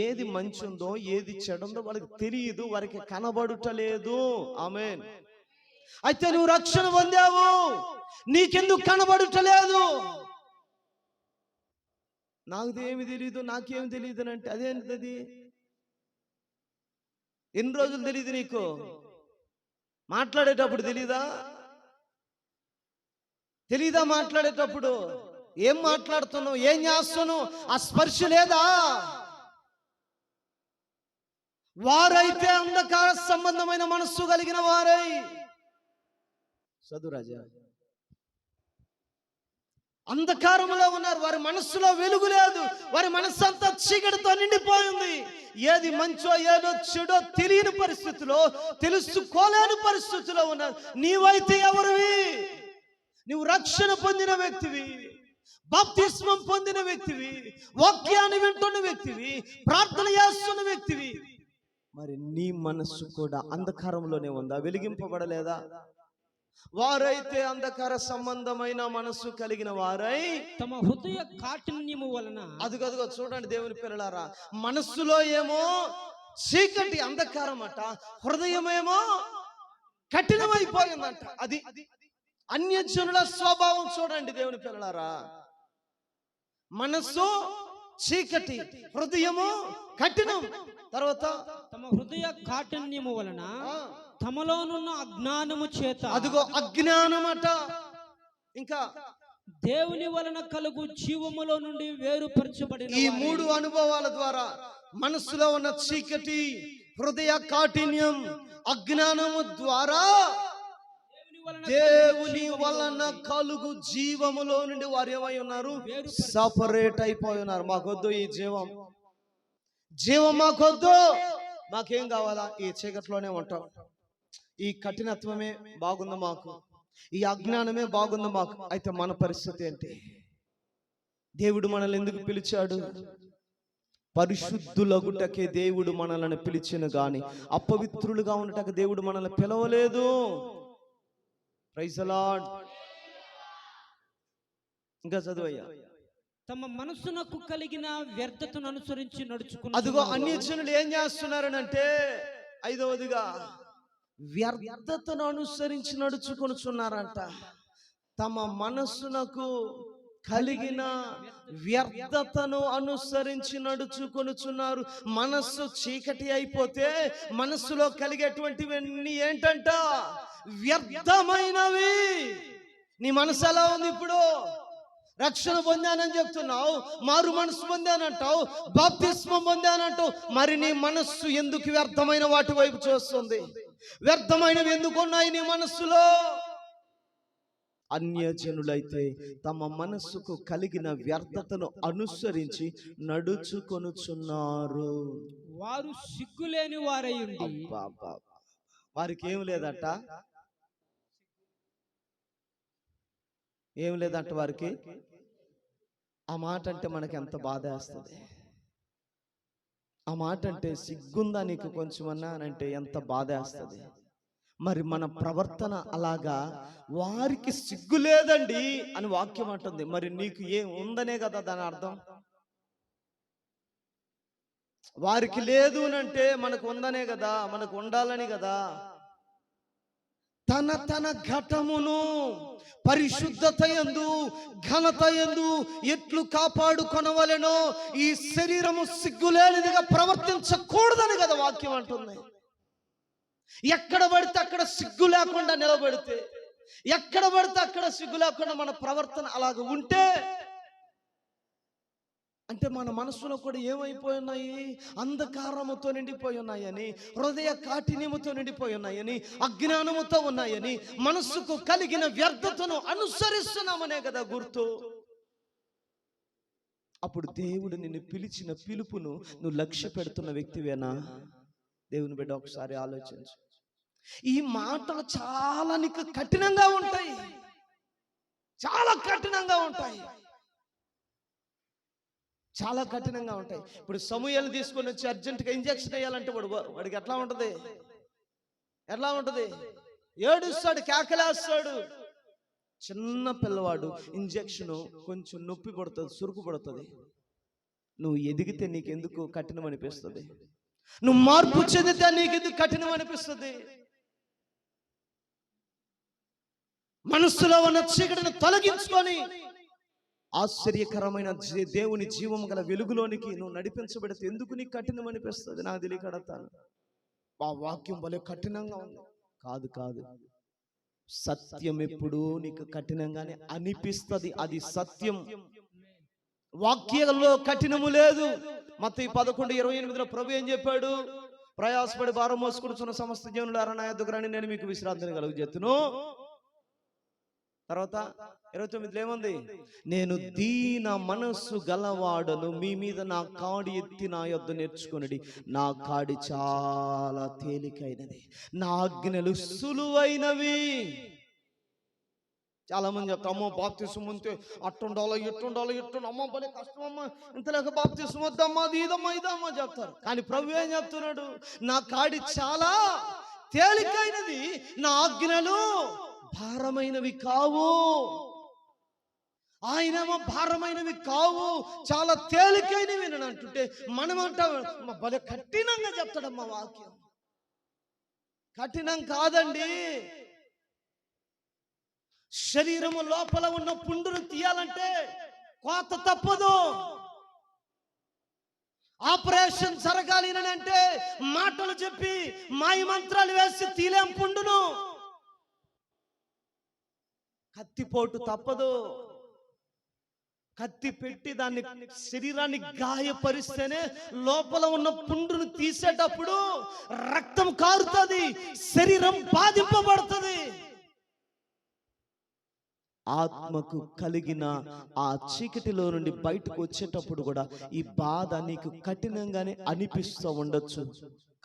ఏది మంచి ఉందో ఏది చెడుందో వాళ్ళకి తెలియదు, వారికి కనబడుటలేదు. ఆమేన్. అయితే నువ్వు రక్షణ పొందావు, నీకెందుకు కనబడటలేదు? నాకేమి తెలియదు, నాకేం తెలియదు అని అంటే అదేంటది? ఎన్ని రోజులు తెలియదు నీకు? మాట్లాడేటప్పుడు తెలీదా? మాట్లాడేటప్పుడు ఏం మాట్లాడుతున్నావు, ఏం చేస్తున్నావు? ఆ స్పర్శ లేదా? వారైతే అంధకార సంబంధమైన మనస్సు కలిగిన వారై, చదురాజా, అంధకారంలో ఉన్నారు. వారి మనస్సులో వెలుగు లేదు. వారి మనస్సు అంతా చీకటితో నిండిపోయింది. ఏది మంచో ఏదో చెడో తెలియని పరిస్థితిలో, తెలుసుకోలేని పరిస్థితిలో ఉన్నారు. నీవైతే ఎవరివి? నువ్వు రక్షణ పొందిన వ్యక్తివి, బాప్తిస్మం పొందిన వ్యక్తివి, వాక్యాన్ని వింటున్న వ్యక్తివి, ప్రార్థన చేస్తున్న వ్యక్తివి. మరి నీ మనస్సు కూడా అంధకారంలోనే ఉందా? వెలిగింపబడలేదా? వారైతే అంధకార సంబంధమైన మనస్సు కలిగిన వారై తమ హృదయ కాఠిన్యము వలన, అదిగదిగో చూడండి దేవుని పిల్లలారా, మనస్సులో ఏమో చీకటి అంధకారం అట, హృదయమేమో కఠినమైపోయిందంట. అది అన్యజనుల స్వభావం. చూడండి దేవుని పిల్లలారా, మనస్సు చీకటి, హృదయము కఠినం. తర్వాత తమ హృదయ కాఠిన్యము వలన తమలోనున్న అజ్ఞానము చేత, అదిగో అజ్ఞానమట. ఇంకా దేవుని వలన కలుగు జీవములో నుండి వేరుపరచబడిన ఈ మూడు అనుభవాల ద్వారా మనసులో ఉన్న చీకటి, హృదయ కాఠిన్యం, అజ్ఞానము ద్వారా దేవుని వలన కలుగు జీవములో నుండి వారు ఏమై ఉన్నారు? సపరేట్ అయిపోయి ఉన్నారు. మాకొద్దు ఈ జీవం మాకొద్దు, మాకేం కావాలా? ఈ చీకట్లోనే ఉంటాం, ఈ కఠినత్వమే బాగుంది మాకు, ఈ అజ్ఞానమే బాగుంది మాకు. అయితే మన పరిస్థితి ఏంటి? దేవుడు మనల్ని ఎందుకు పిలిచాడు? పరిశుద్ధులగుటకే దేవుడు మనల్ని పిలిచిన గాని అపవిత్రులుగా ఉండటకు దేవుడు మనల్ని పిలవలేదు. Praise the Lord. ఇంకా చదువయ్యా. తమ మనసునకు కలిగిన వ్యర్థతను అనుసరించి నడుచుకున్న, అదిగో అన్యజనులు ఏం చేస్తున్నారనంటే, ఐదవదిగా వ్యర్థతను అనుసరించి నడుచుకొనుచున్నారంట. తమ మనస్సునకు కలిగిన వ్యర్థతను అనుసరించి నడుచుకొనుచున్నారు. మనస్సు చీకటి అయిపోతే మనస్సులో కలిగేటువంటివన్నీ ఏంటంట? వ్యర్థమైనవి. నీ మనసు ఎలా ఉంది ఇప్పుడు? రక్షణ పొందానని చెప్తున్నావు, మారు మనసు పొందానంటావు, బాప్తిస్మం పొందానంటావు. మరి నీ మనస్సు ఎందుకు వ్యర్థమైన వాటి వైపు చూస్తుంది? వ్యర్థమైనవి ఎందుకు ఉన్నాయి నీ మనస్సులో? అన్యజనులైతే తమ మనస్సుకు కలిగిన వ్యర్థతను అనుసరించి నడుచుకొనుచున్నారు. వారు సిగ్గులేని వారై ఉండి, వారికి ఏం లేదట, ఏం లేదంట వారికి. ఆ మాట అంటే మనకి ఎంత బాధ వేస్తుంది. ఆ మాట అంటే సిగ్గుందా నీకు కొంచెమన్నా అని అంటే ఎంత బాధ వేస్తుంది. మరి మన ప్రవర్తన అలాగా, వారికి సిగ్గు లేదండి అని వాక్యం అంటుంది. మరి నీకు ఏం ఉందనే కదా దాని అర్థం. వారికి లేదు అంటే మనకు ఉందనే కదా, మనకు ఉండాలని కదా. తన తన ఘటమును పరిశుద్ధత యందు ఘనత యందు ఎట్లు కాపాడుకొనవలెనో ఈ శరీరము సిగ్గులేనిదిగా ప్రవర్తించకూడదని కదా వాక్యం అంటుంది. ఎక్కడ పడితే అక్కడ సిగ్గు లేకుండా నిలబడితే, ఎక్కడ పడితే అక్కడ సిగ్గు లేకుండా మన ప్రవర్తన అలాగ ఉంటే, అంటే మన మనసులో కూడా ఏమైపోయి ఉన్నాయి? అంధకారముతో నిండిపోయి ఉన్నాయని, హృదయ కాఠిన్యముతో నిండిపోయి ఉన్నాయని, అజ్ఞానముతో ఉన్నాయని, మనస్సుకు కలిగిన వ్యర్థతను అనుసరిస్తున్నామనే కదా గుర్తు. అప్పుడు దేవుడు నిన్ను పిలిచిన పిలుపును నువ్వు లక్ష్య పెడుతున్న వ్యక్తివేనా? దేవుని బిడ్డ ఒకసారి ఆలోచించు. ఈ మాటలు చాలా నీకు కఠినంగా ఉంటాయి, చాలా కఠినంగా ఉంటాయి, చాలా కఠినంగా ఉంటాయి. ఇప్పుడు సమూయేలుని తీసుకొని వచ్చి అర్జెంటుగా ఇంజక్షన్ వేయాలంటే వాడికి ఎట్లా ఉంటుంది? ఎట్లా ఉంటుంది? ఏడుస్తాడు, కేకలేస్తాడు. చిన్న పిల్లవాడు ఇంజక్షన్ కొంచెం నొప్పి పడుతుంది, సురుకు పడుతుంది. నువ్వు ఎదిగితే నీకెందుకు కఠినం అనిపిస్తుంది? నువ్వు మార్పు చెందితే నీకెందుకు కఠినం అనిపిస్తుంది? మనస్సులో ఉన్న చీకటిని తొలగించుకొని ఆశ్చర్యకరమైన దేవుని జీవం గల వెలుగులోనికి నువ్వు నడిపించబడితే ఎందుకు నీకు కఠినం అనిపిస్తుంది? నాకు తెలియకడతాను. ఆ వాక్యం భలే కఠినంగా ఉంది. కాదు కాదు, సత్యం ఎప్పుడు నీకు కఠినంగానే అనిపిస్తుంది. అది సత్యం. వాక్యంలో కఠినము లేదు. మత్తయి 11:28 ప్రభు ఏం చెప్పాడు? ప్రయాసపడి భారం మోసుకుంటున్న సమస్త జనులారా నా యొద్దకు రండి, నేను మీకు విశ్రాంతిని కలుగజేతును. తర్వాత 29 ఏముంది? నేను దీన మనస్సు గలవాడను, మీ మీద నా కాడి ఎత్తి నా యొద్ద నేర్చుకొనుడి, నా కాడి చాలా తేలికైనది, నా ఆజ్ఞలు సులువైనవి. చాలా మంది చెప్తారు, అమ్మో బాప్తిసం ఉంటే అట్టుండాలో ఇట్టుండాలో అమ్మ భలే కష్టం అమ్మ, ఇంతలేక బాప్తిసం వద్దమ్మా, అది ఇదమ్మా ఇదమ్మా చెప్తారు. కానీ ప్రభు ఏం చెప్తున్నాడు? నా కాడి చాలా తేలికైనది, నా ఆజ్ఞలు భారమైనవి కావు. ఆయనేమో భారమైనవి కావు, చాలా తేలికైనవి అని అంటుంటే మనం అంటాం భలే కఠినంగా చెప్తాడమ్మా వాక్యం. కఠినం కాదండి. శరీరము లోపల ఉన్న పుండును తీయాలంటే కోత తప్పదు. ఆపరేషన్ జరగాలి అని అంటే మాటలు చెప్పి మాయ మంత్రాలు వేసి తీలేం పుండును. కత్తిపోటు తప్పదు. కత్తి పెట్టి దాన్ని శరీరాన్ని గాయపరిస్తేనే లోపల ఉన్న పుండును తీసేటప్పుడు రక్తం కారుతుంది, శరీరం బాధింపబడుతుంది. ఆత్మకు కలిగిన ఆ చీకటిలో నుండి బయటకు వచ్చేటప్పుడు కూడా ఈ బాధ నీకు కఠినంగానే అనిపిస్తూ ఉండొచ్చు.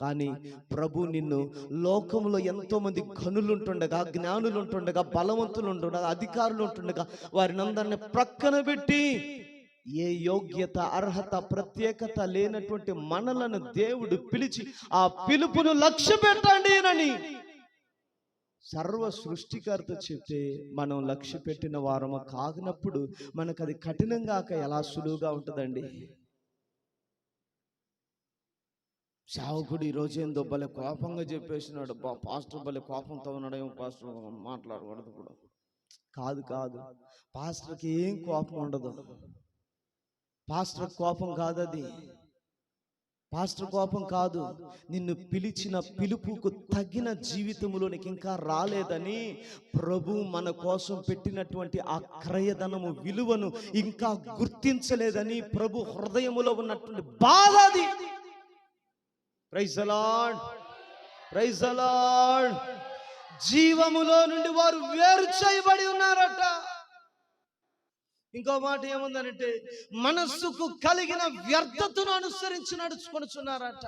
కానీ ప్రభు నిన్ను లోకంలో ఎంతో మంది ఘనులు ఉంటుండగా, జ్ఞానులు ఉంటుండగా, బలవంతులు ఉంటుండగా, అధికారులు ఉంటుండగా వారిని అందరిని ప్రక్కన పెట్టి ఏ యోగ్యత, అర్హత, ప్రత్యేకత లేనటువంటి మనలను దేవుడు పిలిచి ఆ పిలుపును లక్ష్య పెట్టండి అని సర్వ సృష్టికర్త చెప్తే మనం లక్ష్య పెట్టిన వారము కాగినప్పుడు మనకు అది కఠినంగా ఎలా సులువుగా ఉంటుందండి. సేవకుడు ఈరోజు ఏందో భలే కోపంగా చెప్పేసినాడు, పాస్టర్ భలే కోపంతో ఉన్నాడేమో, పాస్టర్ మాట్లాడకూడదు కూడా. కాదు కాదు, పాస్టర్కి ఏం కోపం ఉండదు. పాస్టర్ కోపం కాదు అది. పాస్టర్ కోపం కాదు. నిన్ను పిలిచిన పిలుపుకు తగిన జీవితంలోనికి ఇంకా రాలేదని, ప్రభు మన కోసం పెట్టినటువంటి ఆ క్రయధనము విలువను ఇంకా గుర్తించలేదని ప్రభు హృదయములో ఉన్నటువంటి బాధ అది. Praise the lord, praise the lord. జీవములో నుండి వారు వేరు చేయబడి ఉన్నారట. ఇంకో మాట ఏముందనంటే మనస్సుకు కలిగిన వ్యర్థతను అనుసరించి నడుచుకొనుచున్నారట.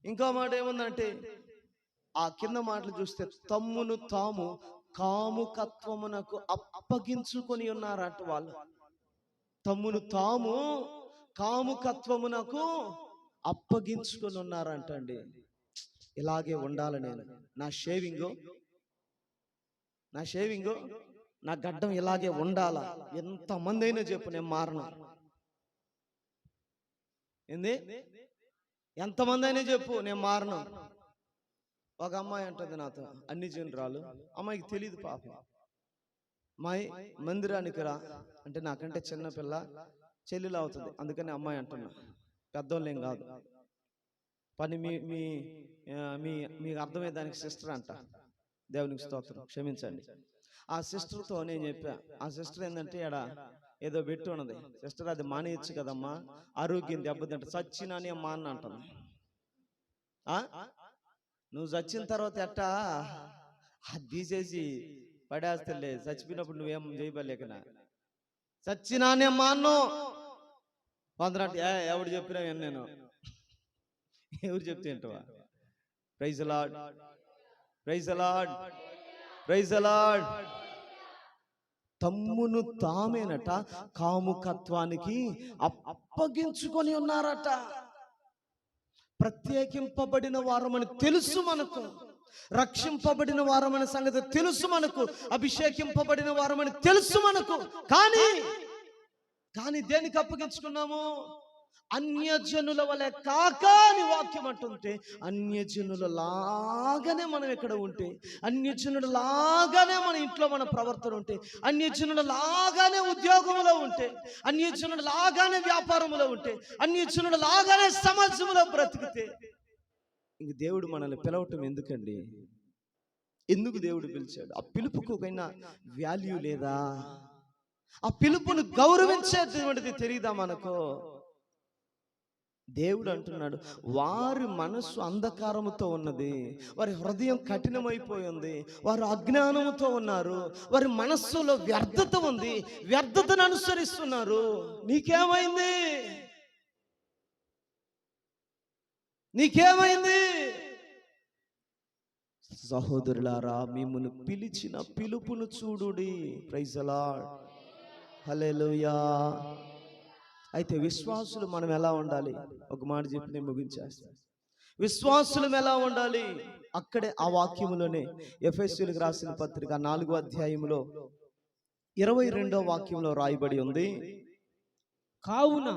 ఇంకో మాట ఏముందంటే ఆ కింద మాటలు చూస్తే తమ్మును తాము కాముకత్వమునకు అప్పగించుకొని ఉన్నారట. వాళ్ళు తమ్మును తాము కాముకత్వమునకు అప్పగించుకొని ఉన్నారంట అండి. ఇలాగే ఉండాలి నేను. నా షేవింగ్ నా గడ్డం ఇలాగే ఉండాలా. ఎంతమంది అయినా చెప్పు, నేను మారను. ఏంది? ఎంతమంది అయినా చెప్పు, నేను మారను. ఒక అమ్మాయి అంటుంది నాతో, అన్ని జనరాలు, అమ్మాయికి తెలియదు పాపం. అమ్మాయి మందిరానికి రా అంటే నాకంటే చిన్నపిల్ల, చెల్లెలు అవుతుంది, అందుకని అమ్మాయి అంటున్నా. పెద్దోళ్ళేం కాదు. పని మీకు అర్థమయ్యే దానికి సిస్టర్ అంట. దేవునికి స్తోత్రం, క్షమించండి. ఆ సిస్టర్తో నేను చెప్పా. ఆ సిస్టర్ ఏంటంటే ఏదో పెట్టి ఉన్నది. సిస్టర్ అది మానేయచ్చు కదమ్మా, ఆరోగ్యం దెబ్బతింట. చచ్చినానే మా అన్న అంటుంది. నువ్వు చచ్చిన తర్వాత ఎట్టా అది తీసేసి పడేస్తలే, చచ్చిపోయినప్పుడు నువ్వేం చేయబలేకనా. చచ్చినానే మా అన్ను కొందరంటే ఎవడు చెప్పినా నేను ఎవరు చెప్తే ఏంటవా. Praise the lord, praise the lord, praise the lord. తమ్మును తామేనట కాముకత్వానికి అప్పగించుకొని ఉన్నారట. ప్రత్యేకింపబడిన వారమని తెలుసు మనకు, రక్షింపబడిన వారమని సంగతి తెలుసు మనకు, అభిషేకింపబడిన వారమని తెలుసు మనకు. కానీ దేనికి అప్పగించుకున్నాము? అన్యజనుల వలె కాక అని వాక్యం అంటుంటే, అన్యజనుల లాగానే మనం ఇక్కడ ఉంటే, అన్యజనుల లాగానే మన ఇంట్లో మన ప్రవర్తన ఉంటే, అన్యజనుల లాగానే ఉద్యోగంలో ఉంటే, అన్యజనుల లాగానే వ్యాపారంలో ఉంటే, అన్యజనుల లాగానే సమాజంలో బ్రతికితే, ఇంక దేవుడు మనల్ని పిలవటం ఎందుకండి? ఎందుకు దేవుడు పిలిచాడు? ఆ పిలుపుకు కైనా వాల్యూ లేదా? ఆ పిలుపును గౌరవించేటువంటిది తెలియదా మనకు? దేవుడు అంటున్నాడు, వారి మనస్సు అంధకారముతో ఉన్నది, వారి హృదయం కఠినమైపోయింది, వారు అజ్ఞానముతో ఉన్నారు, వారి మనస్సులో వ్యర్థత ఉంది, వ్యర్థతను అనుసరిస్తున్నారు. నీకేమైంది? నీకేమైంది? సహోదరులారా, మిమ్మును పిలిచిన పిలుపును చూడుడి. ప్రైజ్ ది లార్డ్, హల్లెలూయా. అయితే విశ్వాసులు మనం ఎలా ఉండాలి? ఒక మాట చెప్పి నేను ముగించేస్తాను. విశ్వాసులం ఎలా ఉండాలి? అక్కడే ఆ వాక్యములోనే ఎఫెసీయులకు రాసిన పత్రిక 4వ అధ్యాయములో 22వ వాక్యంలో రాయబడి ఉంది, కావున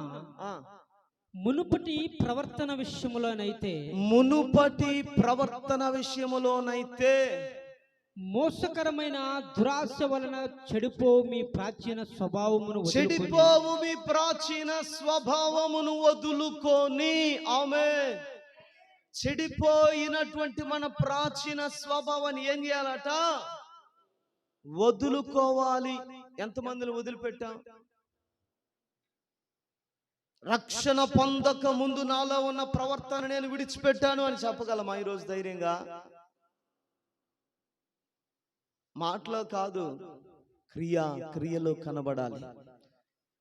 మునుపటి ప్రవర్తన విషయములోనైతే మోసకరమైన దురాశ వలన చెడిపోవు మీ ప్రాచీన స్వభావమును వదులుకొని. ఆమేన్. చెడిపోయినటువంటి మన ప్రాచీన స్వభావాన్ని ఏం చేయాలట? వదులుకోవాలి. ఎంతమందిని వదిలిపెట్టాం? రక్షణ పొందక ముందు నాలో ఉన్న ప్రవర్తన నేను విడిచిపెట్టాను అని చెప్పగలమా ఈరోజు ధైర్యంగా? మాటలో కాదు, క్రియలో కనబడాలి.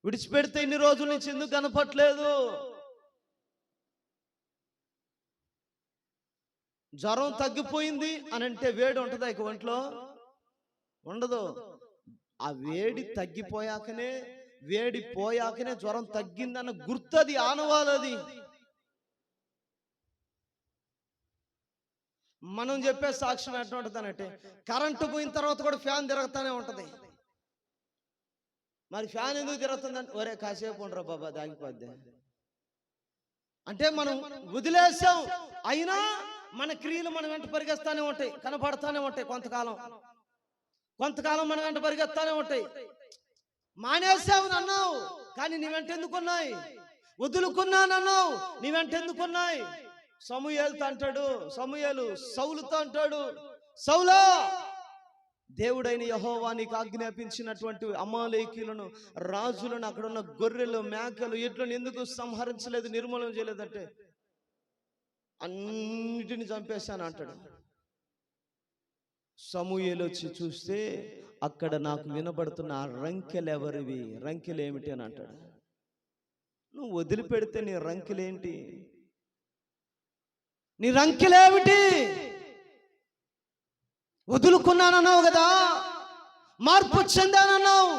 విడిచిపెడితే ఇన్ని రోజుల నుంచి ఎందుకు కనపట్లేదు? జ్వరం తగ్గిపోయింది అని అంటే వేడి ఉంటుందా ఇక ఒంట్లో? ఉండదు. ఆ వేడి తగ్గిపోయాకనే, వేడి పోయాకనే జ్వరం తగ్గిందన్న గుర్తది, ఆనవాలది. మనం చెప్పే సాక్ష్యం ఎట్లా ఉంటుందనంటే, కరెంటు పోయిన తర్వాత కూడా ఫ్యాన్ తిరుగుతానే ఉంటది. మరి ఫ్యాన్ ఎందుకు తిరుగుతుందంటే, ఒరే కాసేపు ఉండరా బాబా, దాగిపోద్ది అంటే మనం వదిలేసాం. అయినా మన క్రియలు మన వెంట పరిగెత్తానే ఉంటాయి, కనపడతానే ఉంటాయి. కొంతకాలం మన వెంట పరిగెత్తానే ఉంటాయి. మానేసావు అన్నావు, కానీ నీ వెంట ఎందుకున్నాయి? వదులుకున్నానన్నావు, నీ వెంట ఎందుకున్నాయి? సమూయేలుతో అంటాడు, సమూయేలు సౌలుతో అంటాడు, సౌలా, దేవుడైన యెహోవా నీకు ఆజ్ఞాపించినటువంటి అమాలేకీయులను, రాజులను, అక్కడ ఉన్న గొర్రెలు, మేకలు, ఎడ్లను ఎందుకు సంహరించలేదు, నిర్మూలన చేయలేదంటే, అన్నిటిని చంపేశాను అంటాడు. సమూయేలు వచ్చి చూస్తే అక్కడ నాకు వినబడుతున్న ఆ రంకెలు ఎవరివి, రంకెలు ఏమిటి అని అంటాడు. నువ్వు వదిలిపెడితే నీ రంకెలేంటి? నీ రంకెలేమిటి? వదులుకున్నానన్నావు కదా, మార్పు చెందానన్నావు,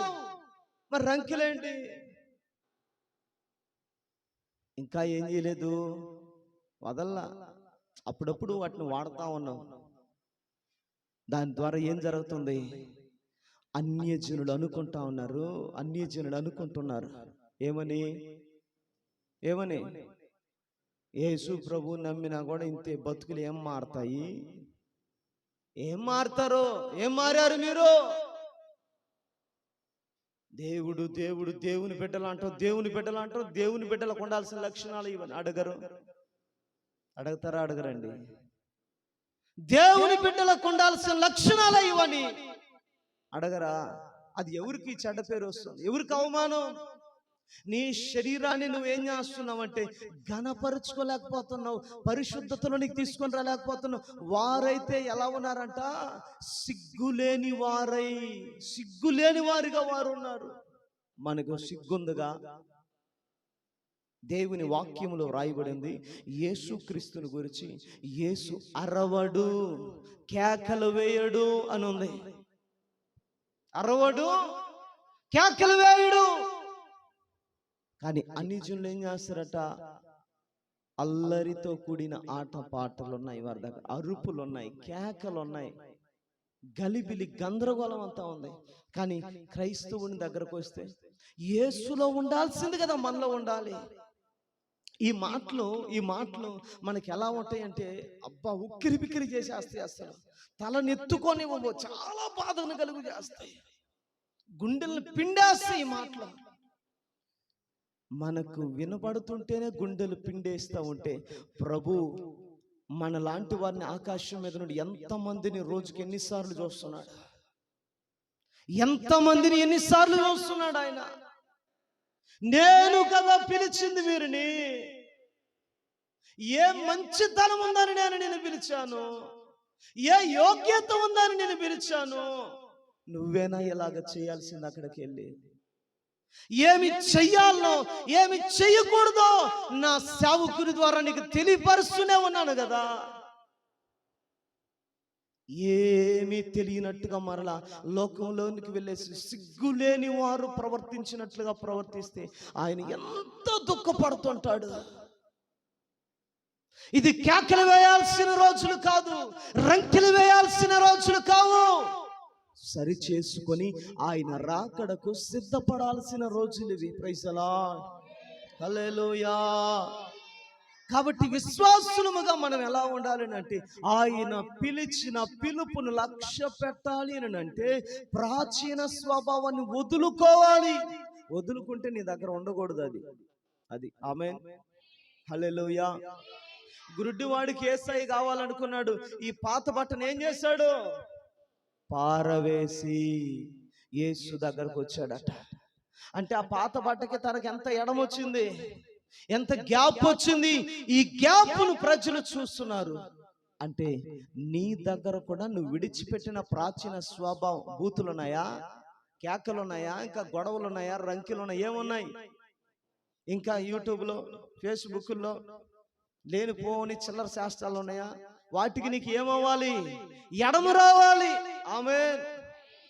మరి రంకెలేంటి? ఇంకా ఏం చేయలేదు, వదల్లా. అప్పుడప్పుడు వాటిని వాడుతా ఉన్నావు. దాని ద్వారా ఏం జరుగుతుంది? అన్యజనులు అనుకుంటున్నారు ఏమని? యేసు ప్రభు నమ్మినా కూడా ఇంతే, బతుకులు ఏం మారుతాయి? ఏం మారుతారో? ఏం మారారు మీరు? దేవుని బిడ్డలు అంటారు, దేవుని బిడ్డలకు ఉండాల్సిన లక్షణాలు ఇవన్నీ అడుగుతారా? అడగరండి. దేవుని బిడ్డలకు ఉండాల్సిన లక్షణాలు ఇవని అడగరా? అది ఎవరికి చెడ్డ పేరు వస్తుంది? ఎవరికి అవమానం? నీ శరీరాన్ని నువ్వేం చేస్తున్నావంటే ఘనపరుచుకోలేకపోతున్నావు, పరిశుద్ధతలో నీకు తీసుకొని రాలేకపోతున్నావు. వారైతే ఎలా ఉన్నారంట? సిగ్గులేని వారిగా వారు ఉన్నారు. మనకు సిగ్గుందిగా? దేవుని వాక్యములో రాయబడింది యేసుక్రీస్తుని గురించి, యేసు అరవడు, కేకలు వేయడు అని ఉంది. అరవడు, కేకలు వేయడు. కానీ అన్ని జనులు ఏం చేస్తారట? అల్లరితో కూడిన ఆట పాటలు ఉన్నాయి, వారి దగ్గర అరుపులు ఉన్నాయి, కేకలు ఉన్నాయి, గలిబిలి గందరగోళం అంతా ఉంది. కానీ క్రైస్తవుని దగ్గరకు వస్తే యేసులో ఉండాల్సింది కదా మనలో ఉండాలి. ఈ మాటలు మనకి ఎలా ఉంటాయంటే, అబ్బా ఉక్కిరి బిక్కిరి చేసేస్తాయి, అసలు తలనెత్తుకొని చాలా బాధను కలుగు చేస్తాయి, గుండెలను పిండేస్తాయి ఈ మాటలు. మనకు వినబడుతుంటేనే గుండెలు పిండేస్తూ ఉంటే, ప్రభు మనలాంటి వారిని ఆకాశం మీద నుండి ఎంతమందిని రోజుకి ఎన్నిసార్లు చూస్తున్నాడు, ఎంతమందిని ఎన్నిసార్లు చూస్తున్నాడు ఆయన. నేను కదా పిలిచింది వీరిని, ఏ మంచితనం ఉందని నేను పిలిచాను, ఏ యోగ్యత ఉందని నేను పిలిచాను. నువ్వేనా ఇలాగ చేయాల్సింది? అక్కడికి వెళ్ళి ఏమి చెయ్యాలో ఏమి చెయ్యకూడదో నా సేవకుని ద్వారా నీకు తెలియపరుస్తూనే ఉన్నాను కదా. ఏమీ తెలియనట్టుగా మరలా లోకంలోనికి వెళ్ళేసి సిగ్గులేని వారు ప్రవర్తించినట్లుగా ప్రవర్తిస్తే ఆయన ఎంత దుఃఖపడుతుంటాడు. ఇది కేకలు వేయాల్సిన రోజులు కాదు, రంకెలు వేయాల్సిన రోజులు కావు, సరి చేసుకొని ఆయన రాకడకు సిద్ధపడాల్సిన రోజులు ఇవి. ప్రైజ్ ది లార్డ్, హల్లెలూయా. కాబట్టి విశ్వాసులముగా మనం ఎలా ఉండాలి అంటే, ఆయన పిలిచిన పిలుపును లక్ష్య పెట్టాలి అని అంటే ప్రాచీన స్వభావాన్ని వదులుకోవాలి. వదులుకుంటే నీ దగ్గర ఉండకూడదు అది ఆమేన్, హల్లెలూయా. గురుడివాడికి యేసయ్య కావాలనుకున్నాడు, ఈ పాత బట్టను ఏం చేశాడు? పారవేసి యేసు దగ్గరకు వచ్చాడట. అంటే ఆ పాత బట్టకి తనకి ఎంత ఎడమొచ్చింది, ఎంత గ్యాప్ వచ్చింది. ఈ గ్యాప్ను ప్రజలు చూస్తున్నారు. అంటే నీ దగ్గర కూడా నువ్వు విడిచిపెట్టిన ప్రాచీన స్వభావం, బూతులున్నాయా, కేకలున్నాయా, ఇంకా గొడవలున్నాయా, రంకెలున్నాయా, ఏమున్నాయి? ఇంకా యూట్యూబ్లో, ఫేస్బుక్లో లేనిపోని చిల్లర శాస్త్రాలు ఉన్నాయా? వాటికి నీకు ఏమవ్వాలి? ఎడమ రావాలి. ఆమేన్,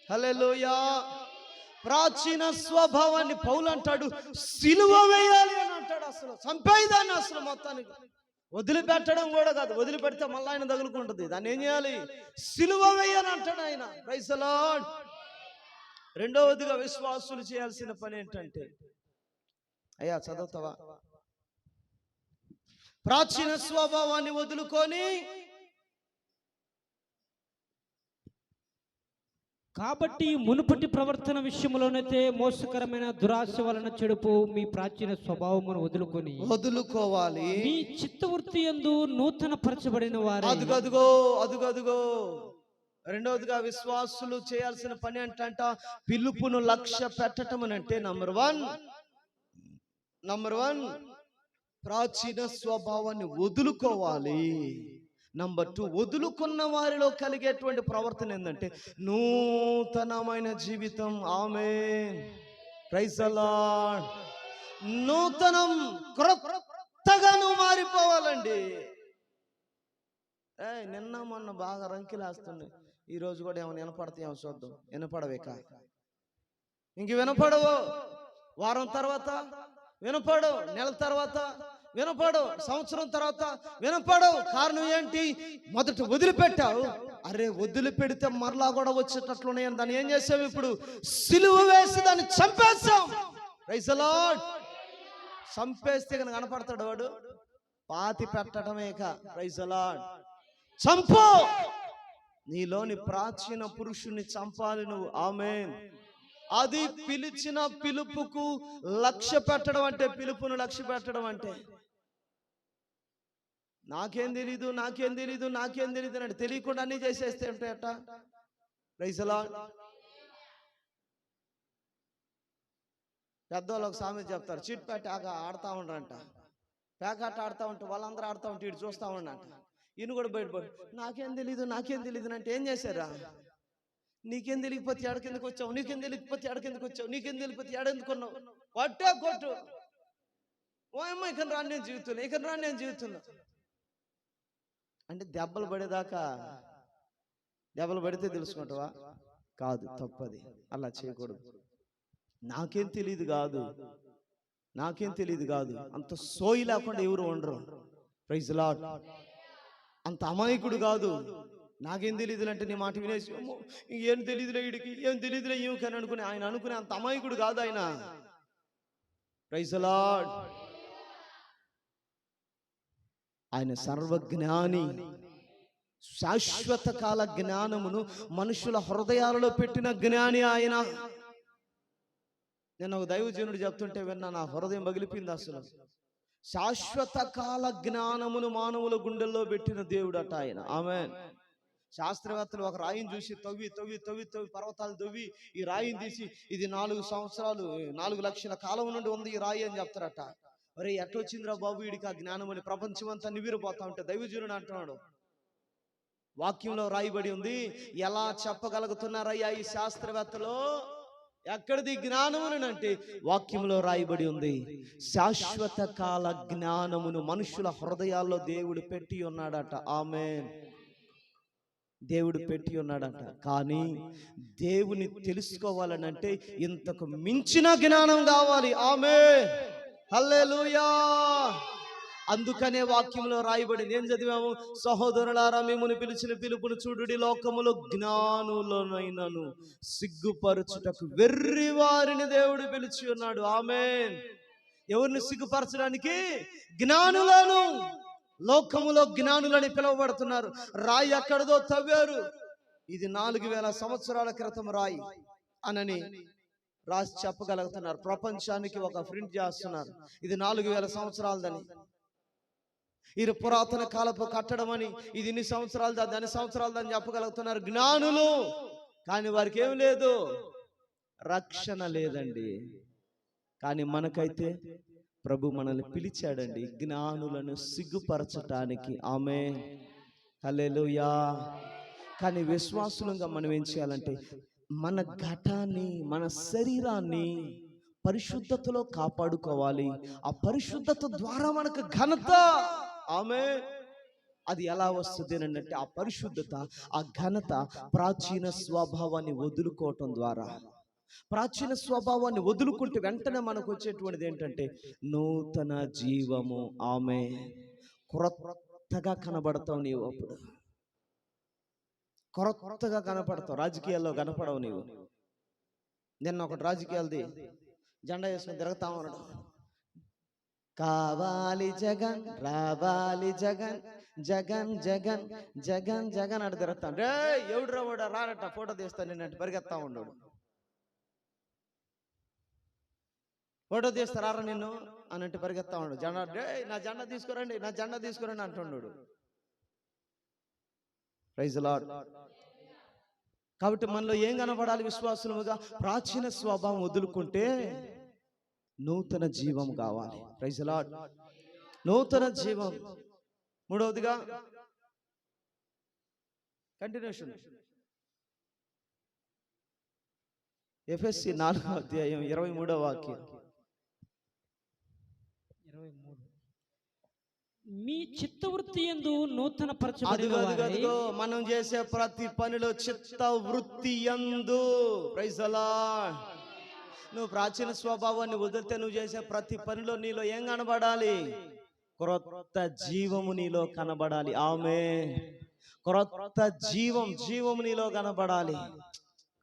హల్లెలూయా. ప్రాచీన స్వభావాన్ని పౌలు అంటాడు సిలువ వేయాలి అని అంటాడు. అసలు చంపేదాన్ని, అసలు మొత్తానికి వదిలిపెట్టడం కూడా కాదు, వదిలిపెడితే మళ్ళీ ఆయన తగులుకుంటుంది. దాన్ని ఏం చేయాలి? సిలువ వేయాలని అంటాడు ఆయన. Praise the Lord. రెండవదిగా విశ్వాసులు చేయాల్సిన పని ఏంటంటే, అయ్యా చదువుతావా? ప్రాచీన స్వభావాన్ని వదులుకొని, కాబట్టి మునుపటి ప్రవర్తన విషయంలోనైతే మోసకరమైన దురాశ వలన చెడుపు మీ ప్రాచీన స్వభావమును వదులుకోవాలి. మీ చిత్తవృత్తి యందు నూతన పరచబడిన వారు. అదుగదుగో. రెండవదిగా విశ్వాసులు చేయాల్సిన పని ఏంటంట? పిలుపును లక్ష్య పెట్టటం అంటే నంబర్ వన్ ప్రాచీన స్వభావాన్ని వదులుకోవాలి. నంబర్ 2, వదులుకున్న వారిలో కలిగేటువంటి ప్రవర్తన ఏంటంటే నూతనమైన జీవితం. ఆమేన్, ప్రైజ్ ది లార్డ్. నూతనం, క్రొత్తగా నువ్వు మారిపోవాలండి. నిన్న మొన్న బాగా రంకిలేస్తుంది, ఈ రోజు కూడా ఏమైనా వినపడతాయేమో చూద్దాం. వినపడవేక, ఇంక వినపడవు. వారం తర్వాత వినపడవు, నెల తర్వాత వినపడవు, సంవత్సరం తర్వాత వినపడవు. కారణం ఏంటి? మొదట వదిలిపెట్టావు. అరే వదిలిపెడితే మరలా కూడా వచ్చేటట్లున్నాయని దాన్ని ఏం చేసావు? ఇప్పుడు సిలువ వేసి దాన్ని చంపేస్తాం. Praise the lord. చంపేస్తే కనుక కనపడతాడు వాడు? పాతి పెట్టడమేక. Praise the lord. చంపు. నీలోని ప్రాచీన పురుషుని చంపాలి నువ్వు. ఆమేన్. అది పిలిచిన పిలుపుకు లక్ష్య పెట్టడం అంటే, పిలుపును లక్ష్య పెట్టడం అంటే నాకేం తెలీదు అంటే తెలియకుండా అన్ని చేసేస్తే ఉంటాయట. Praise the Lord. పెద్దవాళ్ళు ఒక సామెత చెప్తారు, చిట్ ప్యాట్ ఆడుతూ ఉండరంట. పేకాట ఆడుతూ ఉంటే వాళ్ళందరూ ఆడుతూ ఉంటే ఇటు చూస్తూ ఉండట. ఈయన కూడా బయటపడి నాకేం తెలీదు అంటే ఏం చేశారా? నీకేం తెలియకపోతే ఎడకెందుకు వచ్చావు, నీకేం తెలియకపోతే ఎడకెందుకు వచ్చావు, నీకేం తెలియకపోతే ఎడెందుకున్నావు? కొట్టే కొట్టు. ఓ అమ్మ ఇక రాను నేను జీవితంలో అంటే దెబ్బలు పడేదాకా, దెబ్బలు పడితే తెలుసుకుంటావా? కాదు, తప్పది, అలా చేయకూడదు. నాకేం తెలియదు కాదు అంత సోయి లేకుండా ఎవరు ఉండరు. Praise the Lord. అంత అమాయకుడు కాదు. నాకేం తెలియదు అంటే నీ మాట వినేసి ఏం తెలియదులే వీడికి, ఏం తెలియదులే ఈమెకి అని ఆయన అనుకునే అంత అమాయకుడు కాదు ఆయన. Praise the Lord. ఆయన సర్వజ్ఞాని. శాశ్వత కాల జ్ఞానమును మనుషుల హృదయాలలో పెట్టిన జ్ఞాని ఆయన. నేను ఒక దైవజనుడు చెప్తుంటే విన్నా, నా హృదయం పగిలిపోయింది అసలు. శాశ్వత కాల జ్ఞానమును మానవుల గుండెల్లో పెట్టిన దేవుడట ఆయన. ఆమేన్. శాస్త్రవేత్తలు ఒక రాయిని చూసి తవ్వి తవ్వి తవ్వి తవ్వి పర్వతాలు తవ్వి ఈ రాయిని తీసి ఇది 4 సంవత్సరాలు 4 లక్షల కాలం నుండి ఉంది ఈ రాయి అని చెప్తారట. ఒరే ఎట్లొచ్చిందిరా బాబు వీడికి ఆ జ్ఞానం అని ప్రపంచం అంతా నివిరిపోతా ఉంటే దైవజనుడు అంటున్నాడు, వాక్యంలో రాయబడి ఉంది. ఎలా చెప్పగలుగుతున్నారయ్యా ఈ శాస్త్రవేత్తలు? ఎక్కడిది జ్ఞానం అని అంటే వాక్యంలో రాయబడి ఉంది. శాశ్వత కాల జ్ఞానమును మనుషుల హృదయాల్లో దేవుడు పెట్టి ఉన్నాడట. ఆమేన్. దేవుడు పెట్టి ఉన్నాడట. కానీ దేవుని తెలుసుకోవాలనంటే ఇంతకు మించిన జ్ఞానం కావాలి. ఆమేన్. హల్లెలూయా. అందుకనే వాక్యంలో రాయబడింది. ఏం చదివాము? సహోదరులారా, మిమ్మును పిలిచిన పిలుపును చూడుడి, లోకములో జ్ఞానులనైనను సిగ్గుపరచుటకు వెర్రి వారిని దేవుడు పిలిచి ఉన్నాడు. ఆమేన్. ఎవరిని సిగ్గుపరచడానికి? జ్ఞానులను. లోకములో జ్ఞానులని పిలువబడుతున్నారు. రాయి ఎక్కడదో తవ్వారు, ఇది 4000 సంవత్సరాల క్రితం రాయి అనని రాసి చెప్పగలుగుతున్నారు. ప్రపంచానికి ఒక ప్రింట్ చేస్తున్నారు, ఇది 4000 సంవత్సరాలదని. ఇది పురాతన కాలపు కట్టడం అని, ఇది ఇన్ని సంవత్సరాలు దాని సంవత్సరాలదని చెప్పగలుగుతున్నారు జ్ఞానులు. కానీ వారికి ఏం లేదు, రక్షణ లేదండి. కానీ మనకైతే ప్రభు మనల్ని పిలిచాడండి జ్ఞానులను సిగ్గుపరచటానికి. ఆమేన్. హల్లెలూయా. కానీ విశ్వాసులంగా మనం ఏం చేయాలంటే మన ఘటాన్ని, మన శరీరాన్ని పరిశుద్ధతలో కాపాడుకోవాలి. ఆ పరిశుద్ధత ద్వారా మనకు ఘనత. ఆమేన్. అది ఎలా వస్తుంది అంటే ఆ పరిశుద్ధత, ఆ ఘనత ప్రాచీన స్వభావాన్ని వదులుకోవటం ద్వారా. ప్రాచీన స్వభావాన్ని వదులుకుంటే వెంటనే మనకు వచ్చేటువంటిది ఏంటంటే నూతన జీవము. ఆమె కొత్తగా కనబడతావు నీవు. అప్పుడు కొత్తగా కనపడతావు. రాజకీయాల్లో కనపడవు నీవు. నిన్న ఒకటి రాజకీయాలది జెండా వేసుకుని తిరుగుతా ఉన్నాడు. కావాలి జగన్, రావాలి జగన్, జగన్ జగన్ జగన్ జగన్ అటు తిరుగుతాను. రే ఎవడు రావాడా రానట ఫోటో తీస్తాను నిన్నట్టు పరిగెత్తా ఉన్నాడు. ఫోటో తీస్తారా నిన్ను అన్నట్టు పరిగెత్తా ఉన్నాడు. జెండా, రే నా జెండా తీసుకురండి, నా జెండా తీసుకురండి అంటున్నాడు. Praise Lord. కాబట్టి మనలో ఏం కనబడాలి? విశ్వాసులుగా ప్రాచీన స్వభావం వదులుకుంటే నూతన జీవం కావాలి. Praise Lord. నూతన జీవం. మూడవదిగా కంటిన్యూషన్. ఎఫెసీ 4వ అధ్యాయం 23వ వాక్యం. 23. మీ చిత్తవృత్తి యందు నూతన అదిగో మనం చేసే ప్రతి పనిలో చిత్త వృత్తి యందు. Praise the Lord. నువ్వు ప్రాచీన స్వభావాన్ని వదిలితే నువ్వు చేసే ప్రతి పనిలో నీలో ఏం కనబడాలి? క్రొత్త జీవము నీలో కనబడాలి. ఆమేన్. క్రొత్త జీవము నీలో కనబడాలి.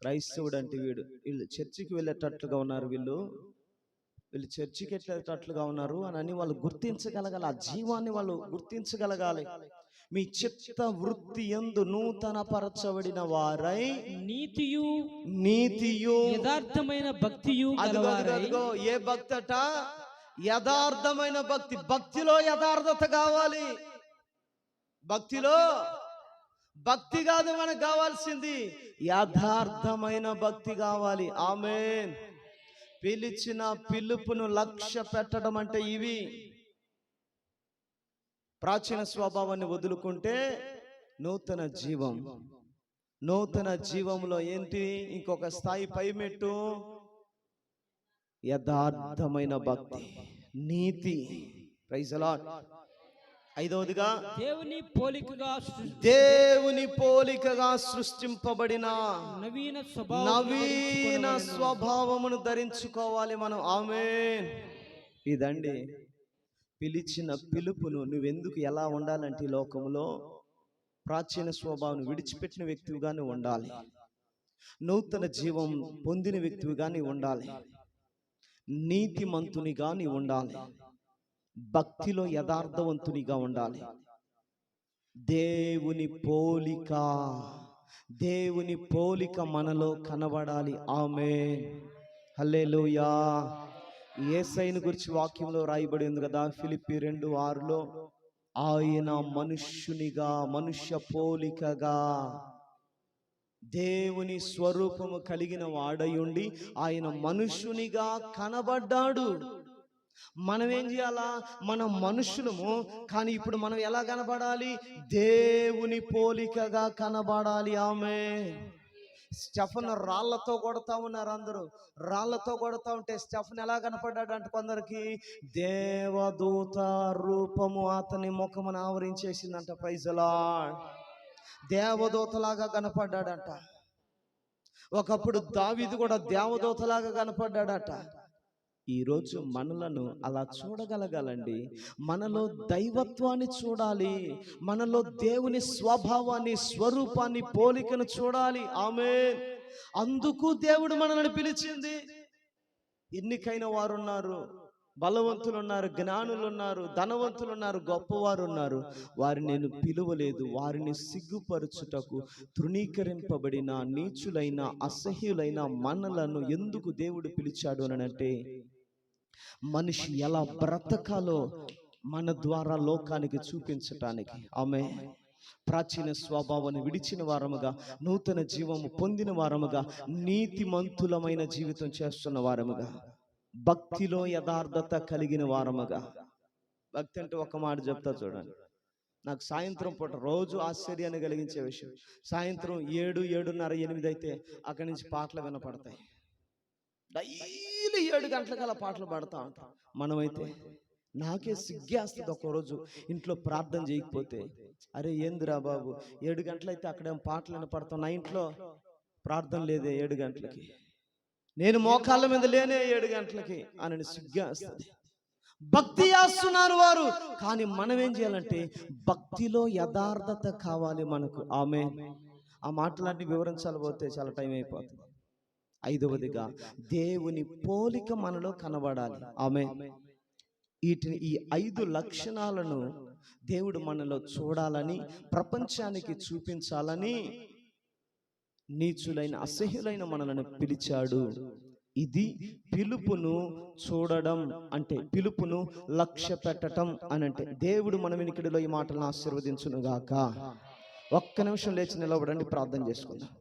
క్రైస్తవుడు అంటే వీళ్ళు చర్చికి వెళ్ళేటట్లుగా ఉన్నారు, వీళ్ళు చర్చికి వెళ్ళేటట్లుగా ఉన్నారు అని వాళ్ళు గుర్తించగలగాలి. ఆ జీవాన్ని వాళ్ళు గుర్తించగలగాలి. మీ చిత్త వృత్తి యందు నూతన పరచబడిన వారై నీతియు యథార్థమైన భక్తియు అదిగో ఏ భక్తి అట? యథార్థమైన భక్తి. భక్తిలో యథార్థత కావాలి. భక్తిలో భక్తి కాదు మనకు కావాల్సింది, యథార్థమైన భక్తి కావాలి. ఆమేన్. పిలిచిన పిలుపును లక్ష్య పెట్టడం అంటే ఇవి. ప్రాచీన స్వభావాన్ని వదులుకుంటే నూతన జీవం. నూతన జీవంలో ఏంటి? ఇంకొక స్థాయి పై మెట్టు యథార్థమైన భక్తి, నీతి. Praise the lord. ఐదవదిగా దేవుని పోలికగా సృష్టింపబడిన నవీన స్వభావమును ధరించుకోవాలి మనం. ఆమేన్. ఇదండి పిలిచిన పిలుపును నువ్వెందుకు ఎలా ఉండాలంటే ఈ లోకంలో ప్రాచీన స్వభావం విడిచిపెట్టిన వ్యక్తిగానే ఉండాలి. నూతన జీవం పొందిన వ్యక్తిగానే ఉండాలి. నీతిమంతునిగా నీ ఉండాలి. భక్తిలో యథార్థవంతునిగా ఉండాలి. దేవుని పోలిక, దేవుని పోలిక మనలో కనబడాలి. ఆమేన్, హల్లెలూయా. యేసయ్యను గురించి వాక్యంలో రాయబడి ఉంది కదా, ఫిలిప్పీ 2:6లో, ఆయన మనుష్యునిగా, మనుష్య పోలికగా, దేవుని స్వరూపము కలిగిన వాడయుండి ఆయన మనుష్యునిగా కనబడ్డాడు. మనం ఏం చేయాలా? మనం మనుషులము, కానీ ఇప్పుడు మనం ఎలా కనబడాలి? దేవుని పోలికగా కనబడాలి. ఆమేన్. స్టెఫను రాళ్లతో కొడతా ఉన్నారు అందరూ. రాళ్లతో కొడతా ఉంటే స్టెఫన్ ఎలా కనపడ్డాడు అంటే కొందరికి దేవదూత రూపము అతని ముఖమును ఆవరించేసిందంట. Praise the lord. దేవదూతలాగా కనపడ్డాడంట. ఒకప్పుడు దావీదు కూడా దేవదూతలాగా కనపడ్డాడట. ఈరోజు మనలను అలా చూడగలగాలండి. మనలో దైవత్వాన్ని చూడాలి, మనలో దేవుని స్వభావాన్ని, స్వరూపాన్ని, పోలికను చూడాలి. ఆమేన్. అందుకు దేవుడు మనల్ని పిలిచింది. ఎన్నికైన వారు ఉన్నారు, బలవంతులు ఉన్నారు, జ్ఞానులు ఉన్నారు, ధనవంతులు ఉన్నారు, గొప్పవారు ఉన్నారు. వారిని నేను పిలువలేదు. వారిని సిగ్గుపరచుటకు తృణీకరింపబడిన నీచులైన, అసహ్యులైన మనలను ఎందుకు దేవుడు పిలిచాడు అనంటే, మనిషి ఎలా బ్రతకాలో మన ద్వారా లోకానికి చూపించటానికి. ఆమె ప్రాచీన స్వభావాన్ని విడిచిన వారముగా, నూతన జీవము పొందిన వారముగా, నీతిమంతులమైన జీవితం చేస్తున్న వారముగా, భక్తిలో యథార్థత కలిగిన వారముగా. భక్తి అంటే ఒక మాట చెప్తా చూడండి. నాకు సాయంత్రం పూట రోజు ఆశ్చర్యాన్ని కలిగించే విషయం, సాయంత్రం 7, 7:30, 8 అయితే అక్కడి నుంచి పాటలు వినపడతాయి. డైలీ 7 గంటలకల్లా పాటలు పాడుతూ ఉంటాం. మనమైతే నాకే సిగ్గేస్తుంది ఒకరోజు ఇంట్లో ప్రార్థన చేయకపోతే. అరే ఏందిరా బాబు, 7 గంటలైతే అక్కడేం పాటలు వినపడతాం, నా ఇంట్లో ప్రార్థన లేదే 7 గంటలకి, నేను మోకాళ్ళ మీద లేనే 7 గంటలకి అని సిగ్గేస్తుంది. భక్తి చేస్తున్నారు వారు, కానీ మనం ఏం చేయాలంటే భక్తిలో యథార్థత కావాలి మనకు. ఆమేన్. ఆ మాటలన్నీ వివరించాలిపోతే చాలా టైం అయిపోతుంది. 5వదిగా దేవుని పోలిక మనలో కనబడాలి. ఆమేన్. ఈ 5 లక్షణాలను దేవుడు మనలో చూడాలని, ప్రపంచానికి చూపించాలని నీచులైన, అసహ్యులైన మనలను పిలిచాడు. ఇది పిలుపును చూడడం అంటే, పిలుపును లక్ష్య పెట్టడం అని అంటే. దేవుడు మన వినికిడిలో ఈ మాటలను ఆశీర్వదించును గాక. ఒక్క నిమిషం లేచి నిలబడండి, ప్రార్థన చేసుకుందాం.